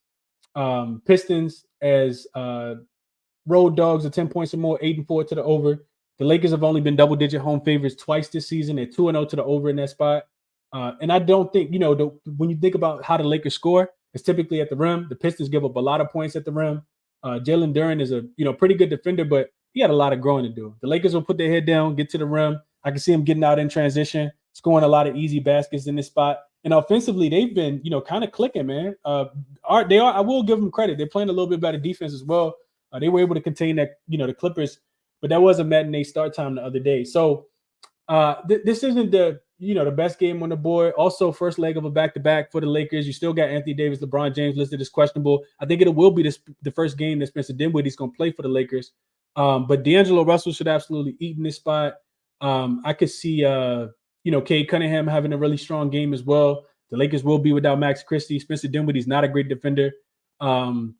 Pistons as road dogs are 10 points or more, 8-4 to the over. The Lakers have only been double-digit home favorites twice this season. They're 2-0 to the over in that spot. And I don't think, when you think about how the Lakers score, it's typically at the rim. The Pistons give up a lot of points at the rim. Jalen Duren is a pretty good defender, but he had a lot of growing to do. The Lakers will put their head down, get to the rim. I can see him getting out in transition, scoring a lot of easy baskets in this spot. And offensively, they've been, kind of clicking, man. I will give them credit. They're playing a little bit better defense as well. They were able to contain that, the Clippers, but that was a matinee start time the other day. So this isn't the best game on the board. Also, first leg of a back-to-back for the Lakers. You still got Anthony Davis, LeBron James listed as questionable. I think it will be the first game that Spencer Dinwiddie's going to play for the Lakers. But D'Angelo Russell should absolutely eat in this spot. I could see, Cade Cunningham having a really strong game as well. The Lakers will be without Max Christie. Spencer Dinwiddie's not a great defender. It's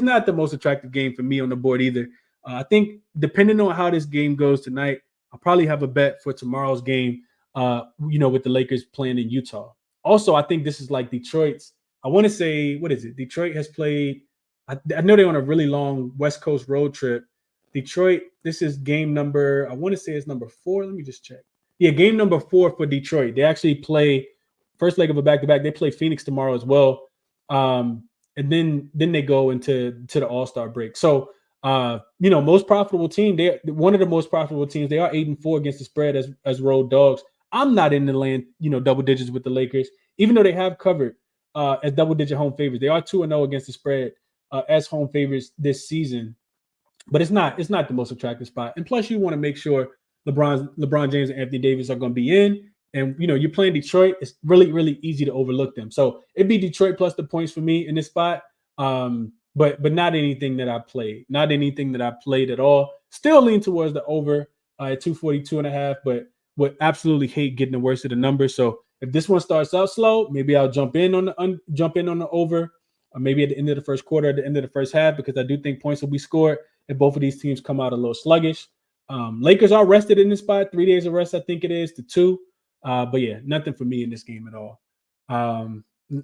not the most attractive game for me on the board either. I think depending on how this game goes tonight, I'll probably have a bet for tomorrow's game, with the Lakers playing in Utah. Also, I think this is like Detroit's. I want to say, what is it? Detroit has played. I know they're on a really long West Coast road trip. Detroit, this is game number, I want to say it's number 4. Let me just check. Yeah, game number 4 for Detroit. They actually play first leg of a back-to-back. They play Phoenix tomorrow as well. And then they go into the All-Star break. So, most profitable team. They're one of the most profitable teams. They are 8-4 against the spread as road dogs. I'm not in the land, double digits with the Lakers, even though they have covered as double-digit home favorites. They are 2-0 against the spread as home favorites this season. But it's not the most attractive spot. And plus, you want to make sure LeBron James and Anthony Davis are going to be in. And, you're playing Detroit. It's really, really easy to overlook them. So it'd be Detroit plus the points for me in this spot. But not anything that I played. Not anything that I played at all. Still lean towards the over at 242.5. But would absolutely hate getting the worst of the numbers. So if this one starts out slow, maybe I'll jump in on the over, or maybe at the end of the first quarter, at the end of the first half, because I do think points will be scored if both of these teams come out a little sluggish. Lakers are rested in this spot, 3 days of rest, I think it is, to 2. But yeah, nothing for me in this game at all.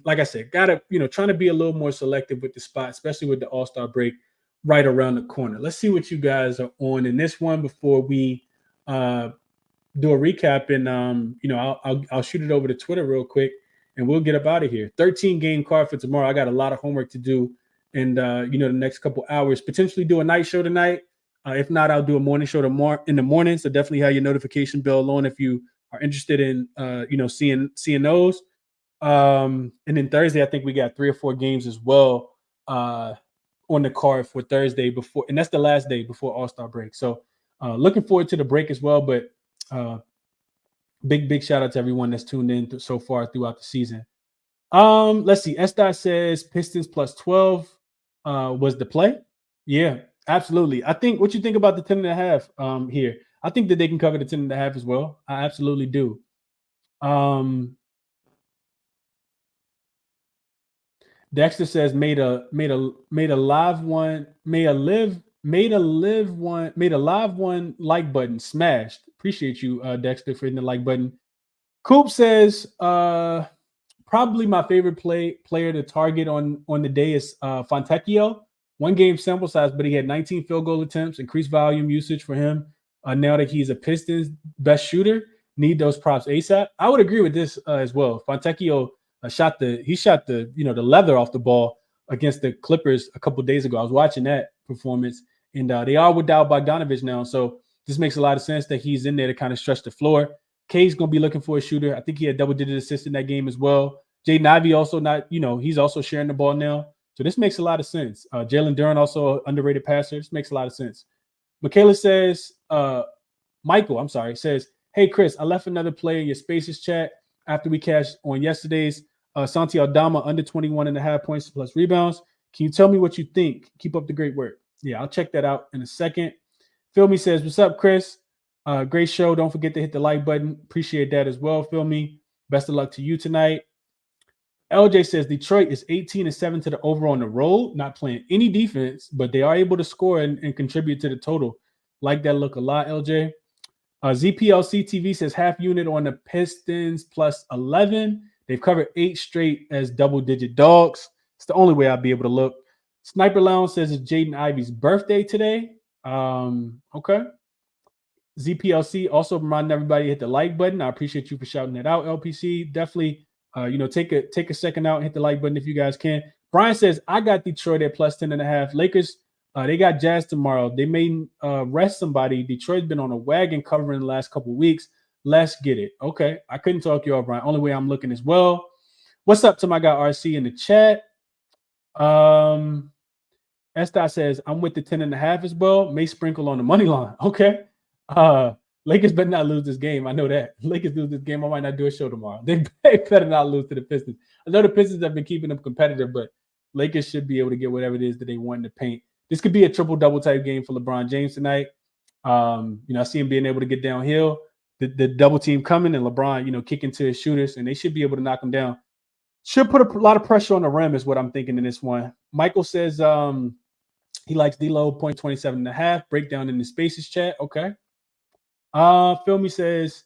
Like I said, trying to be a little more selective with the spot, especially with the All-Star break right around the corner. Let's see what you guys are on in this one before we do a recap, and I'll shoot it over to Twitter real quick, and we'll get up out of here. 13 game card for tomorrow. I got a lot of homework to do, and the next couple hours. Potentially do a night show tonight. If not, I'll do a morning show in the morning. So definitely have your notification bell on if you are interested in seeing those. And then Thursday, I think we got 3 or 4 games as well on the card for Thursday before, and that's the last day before All-Star break. So looking forward to the break as well. But big shout out to everyone that's tuned in so far throughout the season. Let's see. S. says Pistons plus 12 was the play. Yeah, absolutely. I think what you think about the 10.5 here. I think that they can cover the 10.5 as well. I absolutely do. Dexter says made a live one like button smashed. Appreciate you, Dexter, for hitting the like button. Coop says probably my favorite player to target on the day is Fontecchio. 1 game sample size, but he had 19 field goal attempts, increased volume usage for him. Now that he's a Pistons best shooter, need those props ASAP. I would agree with this as well. Fontecchio shot the leather off the ball against the Clippers a couple days ago. I was watching that performance, and they are without Bogdanovich now, so this makes a lot of sense that he's in there to kind of stretch the floor. K's going to be looking for a shooter. I think he had double-digit assists in that game as well. Jaden Ivey also he's also sharing the ball now. So this makes a lot of sense. Jalen Duren, also an underrated passer. This makes a lot of sense. Michaela says, says, hey, Chris, I left another play in your Spaces chat after we cashed on yesterday's Santi Aldama under 21.5 points plus rebounds. Can you tell me what you think? Keep up the great work. Yeah, I'll check that out in a second. Philmy says, what's up, Chris? Great show. Don't forget to hit the like button. Appreciate that as well, Philmy. Best of luck to you tonight. LJ says Detroit is 18-7 to the over on the road, not playing any defense, but they are able to score and contribute to the total. Like that look a lot, LJ. ZPLC TV says half unit on the Pistons plus 11. They've covered 8 straight as double-digit dogs. It's the only way I'll be able to look. Sniper Lounge says it's Jaden Ivey's birthday today. Okay. ZPLC also reminding everybody to hit the like button. I appreciate you for shouting that out, LPC. Definitely, take a second out and hit the like button if you guys can. Brian says, I got Detroit at plus 10.5. Lakers, they got Jazz tomorrow. They may rest somebody. Detroit's been on a wagon covering the last couple of weeks. Let's get it. Okay. I couldn't talk you all, Brian. Only way I'm looking as well. What's up to my guy RC in the chat? Estai says, I'm with the 10.5 as well. May sprinkle on the money line. Okay. Lakers better not lose this game. I know that. Lakers lose this game, I might not do a show tomorrow. They better not lose to the Pistons. I know the Pistons have been keeping them competitive, but Lakers should be able to get whatever it is that they want in the paint. This could be a triple-double type game for LeBron James tonight. I see him being able to get downhill. The double team coming and LeBron, kicking to his shooters, and they should be able to knock him down. Should put a lot of pressure on the rim is what I'm thinking in this one. Michael says he likes D-Lo, 27.5. Breakdown in the Spaces chat. Okay. Philmy says,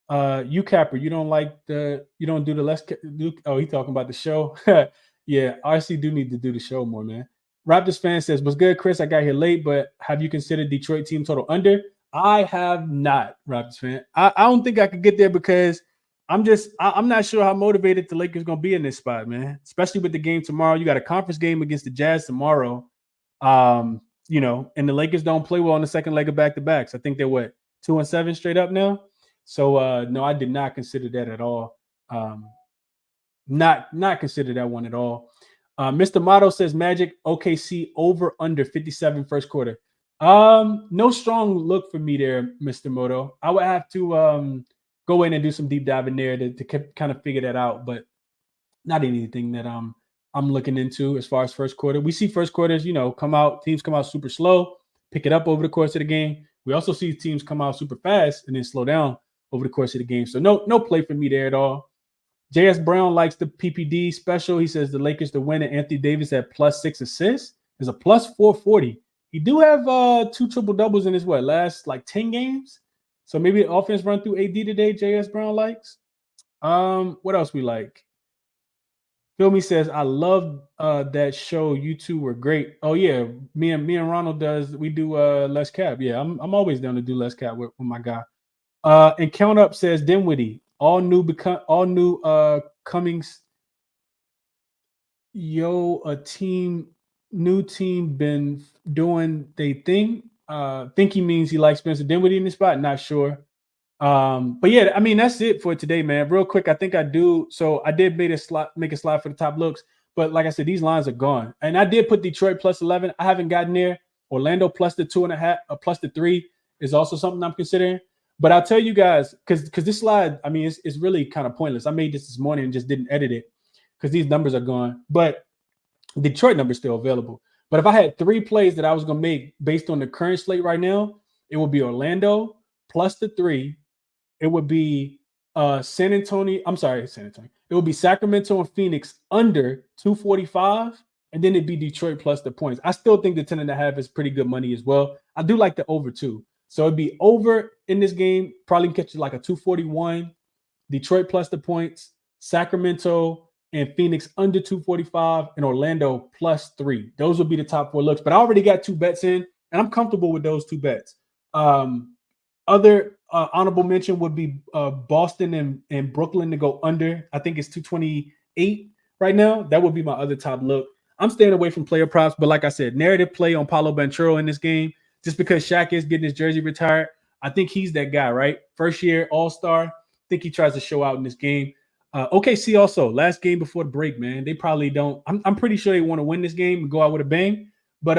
Capper, you don't do the less. He talking about the show. Yeah, RC do need to do the show more, man. Raptors fan says, what's good, Chris? I got here late, but have you considered Detroit team total under? I have not, Raptors fan. I don't think I could get there because I'm not sure how motivated the Lakers going to be in this spot, man, especially with the game tomorrow. You got a conference game against the Jazz tomorrow, and the Lakers don't play well on the second leg of back-to-backs. I think they're 2-7 straight up now. So, no, I did not consider that at all. Not consider that one at all. Mr. Motto says Magic OKC over under 57 first quarter. No strong look for me there, Mr. Moto. I would have to go in and do some deep diving there to kind of figure that out, but not anything that I'm looking into as far as first quarter. We see first quarters, teams come out super slow, pick it up over the course of the game. We also see teams come out super fast and then slow down over the course of the game. So no play for me there at all. JS Brown likes the PPD special. He says the Lakers to win and Anthony Davis at +6 assists is a +440. He do have 2 triple doubles in his last like 10 games. So maybe the offense run through AD today. JS Brown likes. What else we like? Philmy says I love that show. You two were great. Oh yeah, me and Ronald we do less cap. Yeah, I'm always down to do less cap with my guy. And Count Up says Dinwiddie, all new Cummings. Yo, new team been doing they thing. Think he means he likes Spencer Dinwiddie in the spot. Not sure. But yeah, I mean that's it for today, man. Real quick, I think I do. So I did make a slide for the top looks, but like I said, these lines are gone. And I did put Detroit +11. I haven't gotten there. Orlando +2.5, +3 is also something I'm considering. But I'll tell you guys, because this slide, I mean, it's really kind of pointless. I made this morning and just didn't edit it because these numbers are gone. But Detroit numbers still available. But if I had 3 plays that I was going to make based on the current slate right now, it would be Orlando +3. It would be San Antonio. It would be Sacramento and Phoenix under 245. And then it'd be Detroit plus the points. I still think the 10.5 is pretty good money as well. I do like the over too. So it'd be over in this game, probably catch like a 241, Detroit plus the points, Sacramento and Phoenix under 245, and Orlando +3. Those would be the top 4 looks. But I already got 2 bets in, and I'm comfortable with those 2 bets. Other honorable mention would be Boston and Brooklyn to go under. I think it's 228 right now. That would be my other top look. I'm staying away from player props, but like I said, narrative play on Paolo Banchero in this game. Just because Shaq is getting his jersey retired, I think he's that guy, right? First year All-Star. I think he tries to show out in this game. OKC also, last game before the break, man. They probably don't. I'm pretty sure they want to win this game and go out with a bang. But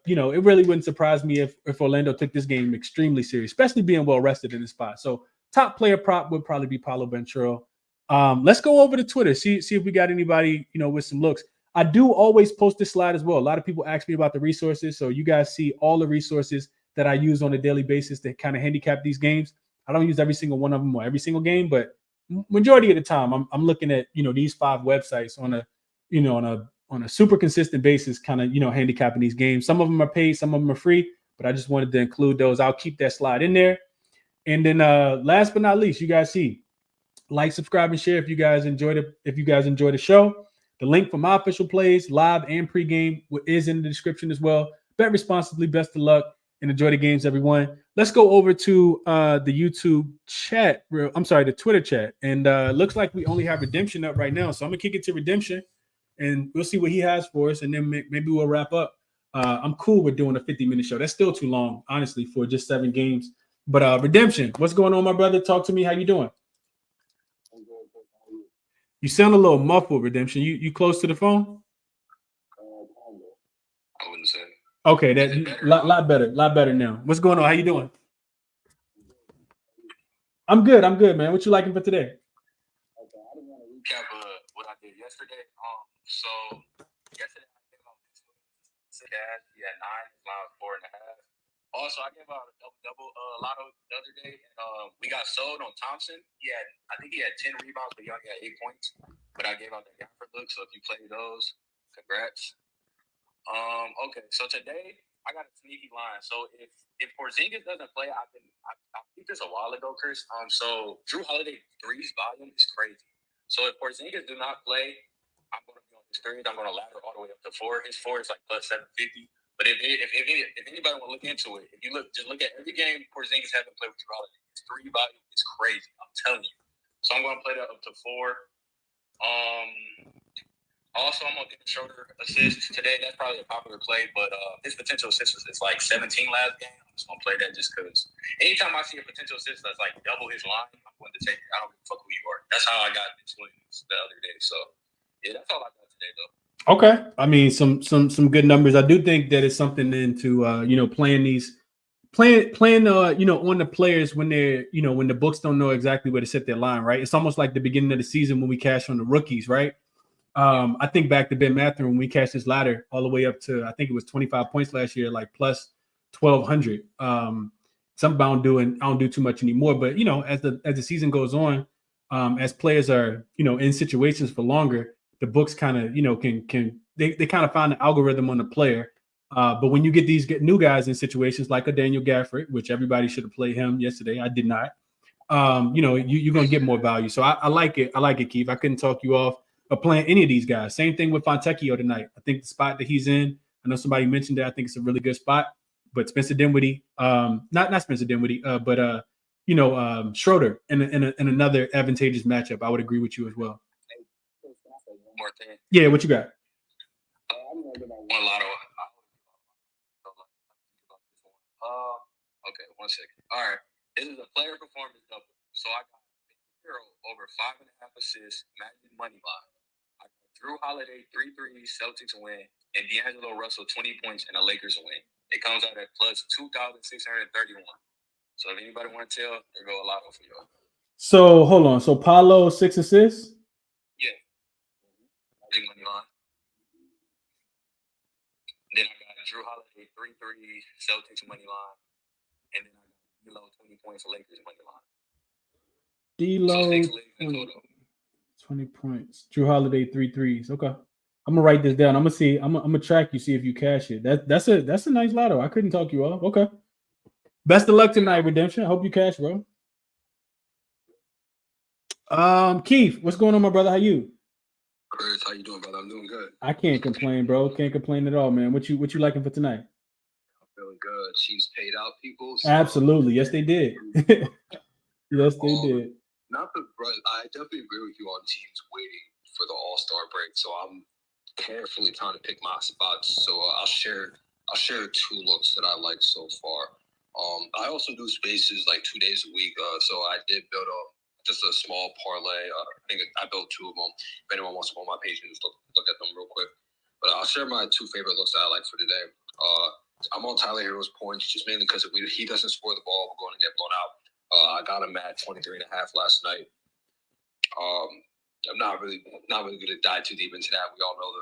it really wouldn't surprise me if Orlando took this game extremely serious, especially being well rested in the spot. So top player prop would probably be Paolo Banchero. Let's go over to Twitter, see if we got anybody, with some looks. I do always post this slide as well. A lot of people ask me about the resources. So you guys see all the resources that I use on a daily basis to kind of handicap these games. I don't use every single one of them or every single game, but majority of the time I'm looking at, these 5 websites on a super consistent basis, kind of, handicapping these games. Some of them are paid, some of them are free, but I just wanted to include those. I'll keep that slide in there. And then last but not least, you guys see, like, subscribe, and share if you guys enjoy the show. The link for my official plays, live and pregame, is in the description as well. Bet responsibly, best of luck, and enjoy the games, everyone. Let's go over to the YouTube chat. The Twitter chat. And looks like we only have Redemption up right now. So I'm going to kick it to Redemption, and we'll see what he has for us, and then maybe we'll wrap up. I'm cool with doing a 50-minute show. That's still too long, honestly, for just 7 games. But Redemption, what's going on, my brother? Talk to me. How you doing? You sound a little muffled, Redemption. You close to the phone? I wouldn't say. Okay, that's a lot better now. What's going on? How you doing? I'm good, man. What you liking for today? Okay, I didn't want to recap what I did yesterday. So yesterday I gave out this cash. He had 9, line was 4.5. Also, I gave out a double lotto the other day, and we got sold on Thompson. I think he had 10 rebounds, but he only had 8 points. But I gave out the Gafford look, so if you play those, congrats. Okay, so today I got a sneaky line. So if Porzingis doesn't play, I think this a while ago, Chris. So Drew Holiday 3's volume is crazy. So if Porzingis do not play, I'm going to be on his 3s. I'm going to ladder all the way up to 4. His 4 is like +750. But if anybody want to look into it, if you look at every game Porzingis haven't played with Drew Holiday, his 3 volume is crazy. I'm telling you. So I'm going to play that up to 4. Also, I'm going to get a shoulder assist today. That's probably a popular play, but his potential assist is like 17 last game. I'm just going to play that just because anytime I see a potential assist that's like double his line, I'm going to take it. I don't give a fuck who you are. That's how I got this win the other day. So, yeah, that's all I got today, though. Okay, I mean some good numbers. I do think that it's something into playing on the players when they're when the books don't know exactly where to set their line, right? It's almost like the beginning of the season when we cash on the rookies, right? I think back to Ben Mather when we cashed his ladder all the way up to I think it was 25 points last year, like plus 1,200. something I don't do too much anymore. But as the season goes on, as players are in situations for longer, the books kind of can they kind of find the algorithm on the player. But when you get new guys in situations like a Daniel Gafford, which everybody should have played him yesterday, I did not. You're gonna get more value. So I like it. I like it, Keith. I couldn't talk you off of playing any of these guys. Same thing with Fontecchio tonight. I think the spot that he's in, I know somebody mentioned that. I think it's a really good spot. But Spencer Dinwiddie, not Spencer Dinwiddie, but Schroeder in another advantageous matchup. I would agree with you as well. One more thing. Yeah, what you got? I'm gonna give out one lotto. Okay, 1 second. All right, this is a player performance double. So I got Hero over 5.5 assists, Magic money line. I got Drew Holiday 3 threes, Celtics win, and D'Angelo Russell 20 points and the Lakers win. It comes out at plus 2,631. So if anybody want to tell, there go a lotto for y'all. So hold on. So Paolo 6 assists. Yeah. Magic money line. Then I got Drew Holiday 3 threes, Celtics money line, and then I got D'Lo 20 points, Lakers money line. D'Lo 20 points. Drew Holiday 3 threes. Okay, I'm gonna write this down. I'm gonna see. I'm gonna track you. See if you cash it. That's a nice lotto. I couldn't talk you off. Okay. Best of luck tonight, Redemption. I hope you cash, bro. Keith, what's going on, my brother? How you? Chris, how you doing, brother? I'm doing good. I can't complain, bro. Can't complain at all, man. What you liking for tonight? I'm feeling good. Chiefs paid out people. So absolutely. Yes, they did. Yes, they did. I definitely agree with you on teams waiting for the All-Star break. So I'm carefully trying to pick my spots. So I'll share 2 looks that I like so far. I also do spaces like 2 days a week. So I did build just a small parlay. I think I built 2 of them. If anyone wants to go on my page and just look at them real quick. But I'll share my 2 favorite looks that I like for today. I'm on Tyler Hero's points just mainly because if he doesn't score the ball, we're going to get blown out. I got him at 23.5 last night. I'm not really going to dive too deep into that. We all know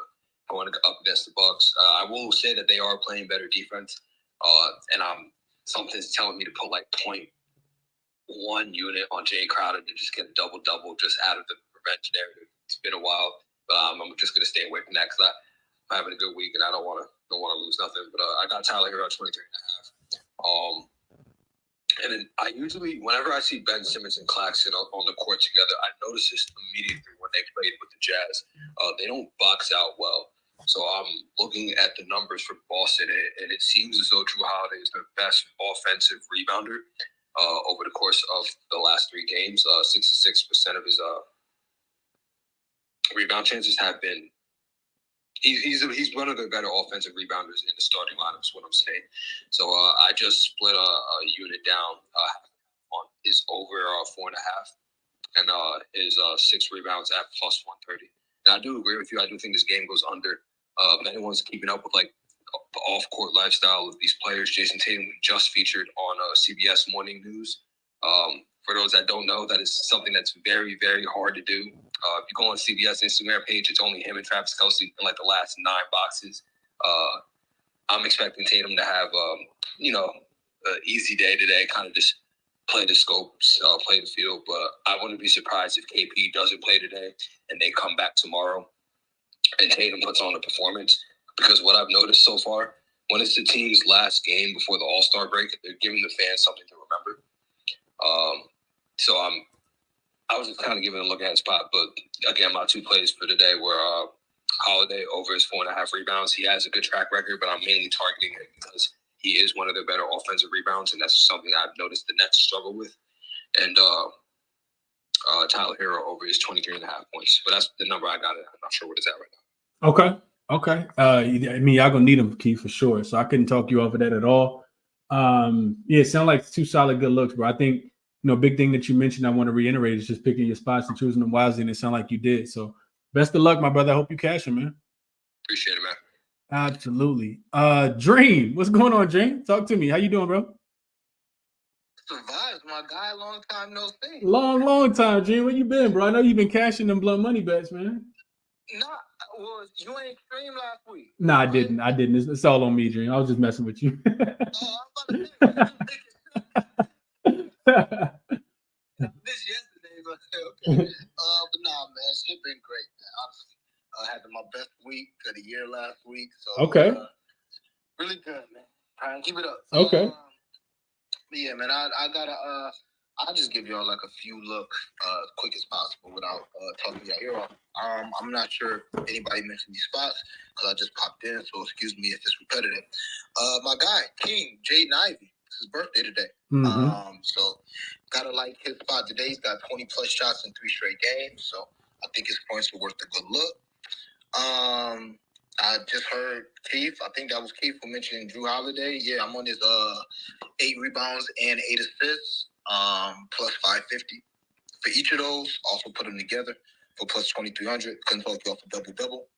going up against the Bucks. I will say that they are playing better defense, and something's telling me to put like 0.1 unit on Jay Crowder to just get a double just out of the revenge narrative. It's been a while, but I'm just going to stay away from that because I'm having a good week and I don't want to lose nothing. But I got Tyler Hero at 23.5. And then I usually, whenever I see Ben Simmons and Claxton on the court together, I notice this immediately when they played with the Jazz. They don't box out well. So I'm looking at the numbers for Boston, and it seems as though Drew Holiday is their best offensive rebounder over the course of the last 3 games. 66% of his rebound chances have been. He's one of the better offensive rebounders in the starting lineup, is what I'm saying. So I just split a unit down on his over 4.5 and his 6 rebounds at plus 130. And I do agree with you. I do think this game goes under. If anyone's keeping up with like the off-court lifestyle of these players, Jason Tatum just featured on CBS Morning News. For those that don't know, that is something that's very, very hard to do. If you go on CBS Instagram page, it's only him and Travis Kelce in like the last 9 boxes. I'm expecting Tatum to have, an easy day today, kind of just play the scopes, play the field. But I wouldn't be surprised if KP doesn't play today and they come back tomorrow and Tatum puts on a performance. Because what I've noticed so far, when it's the team's last game before the All-Star break, they're giving the fans something to remember. So I was just kind of giving a look at his spot, but again, my 2 plays for today were Holiday over his 4.5 rebounds. He has a good track record, but I'm mainly targeting it because he is one of their better offensive rebounds, and that's something I've noticed the Nets struggle with. And Tyler Hero over his 23.5 points, but that's the number I got. I'm not sure what it's at right now. Okay. I mean, y'all gonna need him, Keith, for sure. So I couldn't talk you off of that at all. Yeah, it sounds like 2 solid good looks, bro. I think big thing that you mentioned, I want to reiterate is just picking your spots and choosing them wisely, and it sounds like you did. So best of luck, my brother. I hope you cash them, man. Appreciate it, man. Absolutely. Dream, what's going on, Dream? Talk to me. How you doing, bro? Survived, my guy. Long time no see. Long time, Dream. Where you been, bro? I know you've been cashing them blood money bets, man. Nah, well, you ain't streamed last week. No, I didn't. It's all on me, Dream. I was just messing with you. I'm about to say, Okay. Really good, man. Try and keep it up. Okay. Yeah, man. I'll just give y'all like a few looks, quick as possible without talking y'all ear off. I'm not sure if anybody mentioned these spots because I just popped in, so excuse me if it's repetitive. My guy King Jaden Ivey, it's his birthday today. So gotta like his spot today. He's got 20 plus shots in 3 straight games, so I think his points are worth a good look. I just heard Keith. I think that was Keith who mentioned Drew Holiday. Yeah, I'm on his 8 rebounds and 8 assists, plus 550 for each of those. Also put them together for plus 2,300. Couldn't talk you off a double.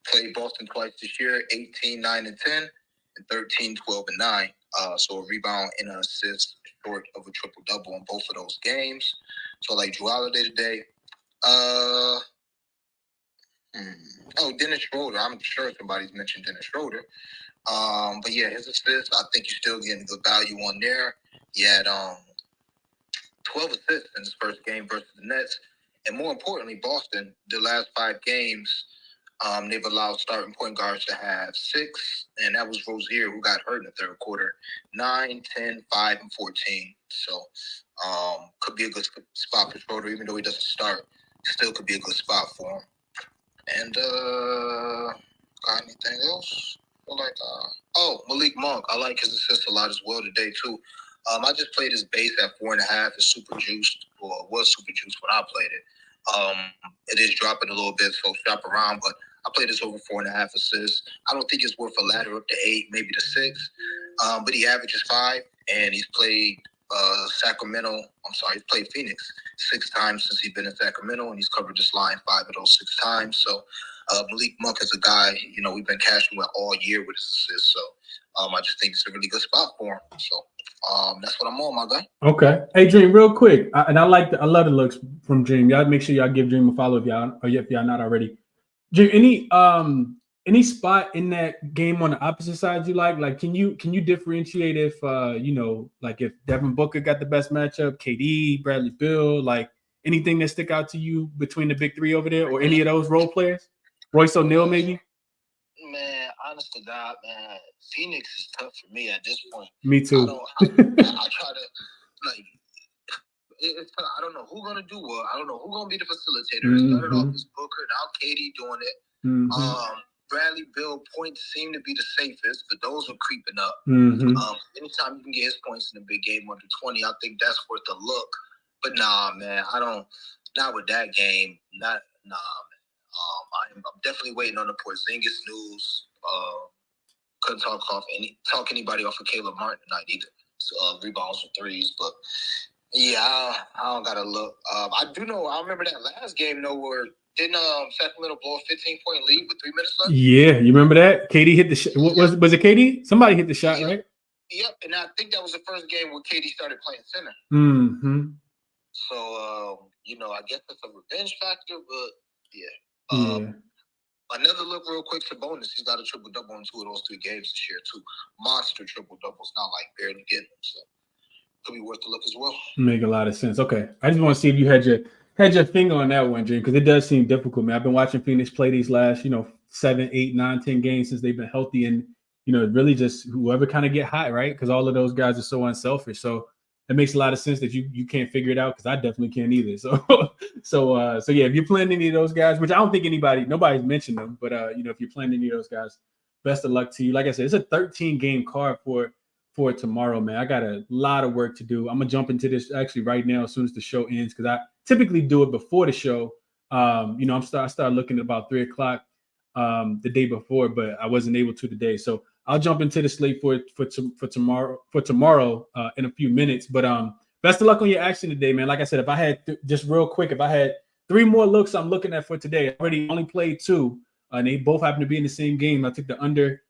Played Boston twice this year, 18, 9, and 10, and 13, 12, and 9. So a rebound and an assist short of a triple-double in both of those games. So like Drew Holiday today. Dennis Schroeder. I'm sure somebody's mentioned Dennis Schroeder. But yeah, his assists, I think you're still getting good value on there. He had 12 assists in his first game versus the Nets. And more importantly, Boston, the last 5 games, they've allowed starting point guards to have 6, and that was Rozier, who got hurt in the third quarter, 9, 10, 5, and 14. So could be a good spot for Schroeder, even though he doesn't start. Still could be a good spot for him. And got anything else? Malik Monk. I like his assists a lot as well today too. I just played his base at 4.5. It's super juiced, or was super juiced when I played it. It is dropping a little bit, so shop around. But I played this over 4.5 assists. I don't think it's worth a ladder up to 8, maybe to 6. But he averages 5, and he's played he's played Phoenix 6 times since he's been in Sacramento, and he's covered this line 5 of those 6 times. So Malik Monk is a guy, we've been cashing with all year with his assists. So I just think it's a really good spot for him. So that's what I'm on, my guy. Okay. Hey, Dream, real quick, I love the looks from Dream. Y'all make sure y'all give Dream a follow if y'all not already. Dream, any spot in that game on the opposite side you like? Like, can you differentiate if like if Devin Booker got the best matchup, KD, Bradley Beal, like anything that stick out to you between the big 3 over there, or any of those role players? Royce O'Neal, maybe? Man, honest to God, man, Phoenix is tough for me at this point. Me too. I try to it's tough. I don't know who's gonna do what. I don't know who's gonna be the facilitator. It started off as Booker, now KD doing it. Bradley Beal points seem to be the safest, but those are creeping up. Anytime you can get his points in a big game under 20, I think that's worth a look. But nah, man, not with that game. Nah, man. I'm definitely waiting on the Porzingis news. Couldn't talk anybody off of Caleb Martin tonight either. So, rebounds for 3s, but yeah, I don't gotta look. I do know. I remember that last game though, where didn't Sacramento blow a 15-point lead with 3 minutes left? Yeah, you remember that? KD hit the shot. Was it KD? Somebody hit the shot, right? Yep, and I think that was the first game where KD started playing center. So I guess it's a revenge factor, but yeah. Another look real quick, Sabonis. He's got a triple-double in 2 of those 3 games this year, too. Monster triple-doubles, not like barely getting them. So could be worth a look as well. Make a lot of sense. Okay. I just want to see if you had your finger on that one, Dream, because it does seem difficult, man. I've been watching Phoenix play these last, 7, 8, 9, 10 games since they've been healthy, and, really just whoever kind of get hot, right? Because all of those guys are so unselfish. So it makes a lot of sense that you can't figure it out, because I definitely can't either. So yeah, if you're playing any of those guys, which I don't think nobody's mentioned them, but if you're playing any of those guys, best of luck to you. Like I said, it's a 13-game card for tomorrow, man. I got a lot of work to do. I'm gonna jump into this actually right now as soon as the show ends, because I typically do it before the show. I started looking at about 3:00 the day before, but I wasn't able to today. So I'll jump into the slate for tomorrow in a few minutes. But best of luck on your action today, man. Like I said, if I had just real quick, if I had 3 more looks I'm looking at for today, I already only played 2, and they both happen to be in the same game. I took the under,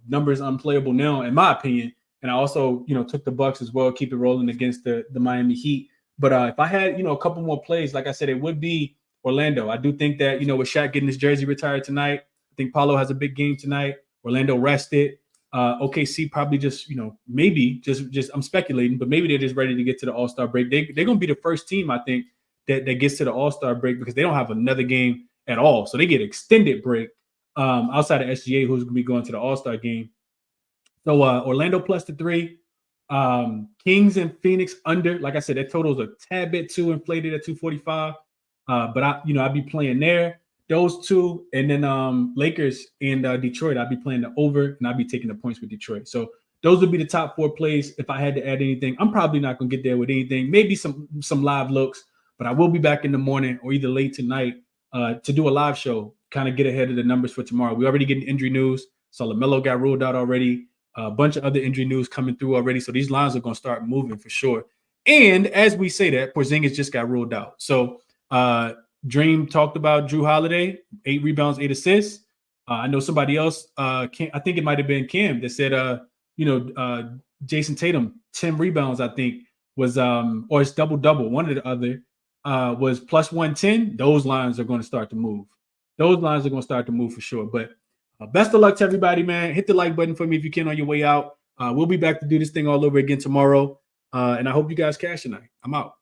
numbers unplayable now, in my opinion, and I also took the Bucks as well, keep it rolling against the Miami Heat. But if I had a couple more plays, like I said, it would be Orlando. I do think that with Shaq getting his jersey retired tonight, I think Paolo has a big game tonight. Orlando rested. OKC probably just, maybe just I'm speculating, but maybe they're just ready to get to the All-Star break. They're going to be the first team, I think, that gets to the All-Star break, because they don't have another game at all. So they get extended break. outside of SGA, who's going to be going to the All-Star game. So Orlando plus the 3. Kings and Phoenix under. Like I said, that total is a tad bit too inflated at 245. But I'd be playing there. Those two, and then Lakers and Detroit, I'd be playing the over, and I'd be taking the points with Detroit. So those would be the top 4 plays. If I had to add anything, I'm probably not going to get there with anything. Maybe some live looks, but I will be back in the morning or either late tonight to do a live show, kind of get ahead of the numbers for tomorrow. We already getting injury news. So LaMelo got ruled out already. A bunch of other injury news coming through already. So these lines are going to start moving for sure. And as we say that, Porzingis just got ruled out. So Dream talked about Drew Holiday, 8 rebounds, 8 assists. I know somebody else, I think it might have been Kim that said, Jason Tatum, 10 rebounds, I think was, or it's double-double, one or the other, was plus 110. Those lines are going to start to move. Those lines are going to start to move for sure. But best of luck to everybody, man. Hit the like button for me if you can on your way out. We'll be back to do this thing all over again tomorrow. And I hope you guys cash tonight. I'm out.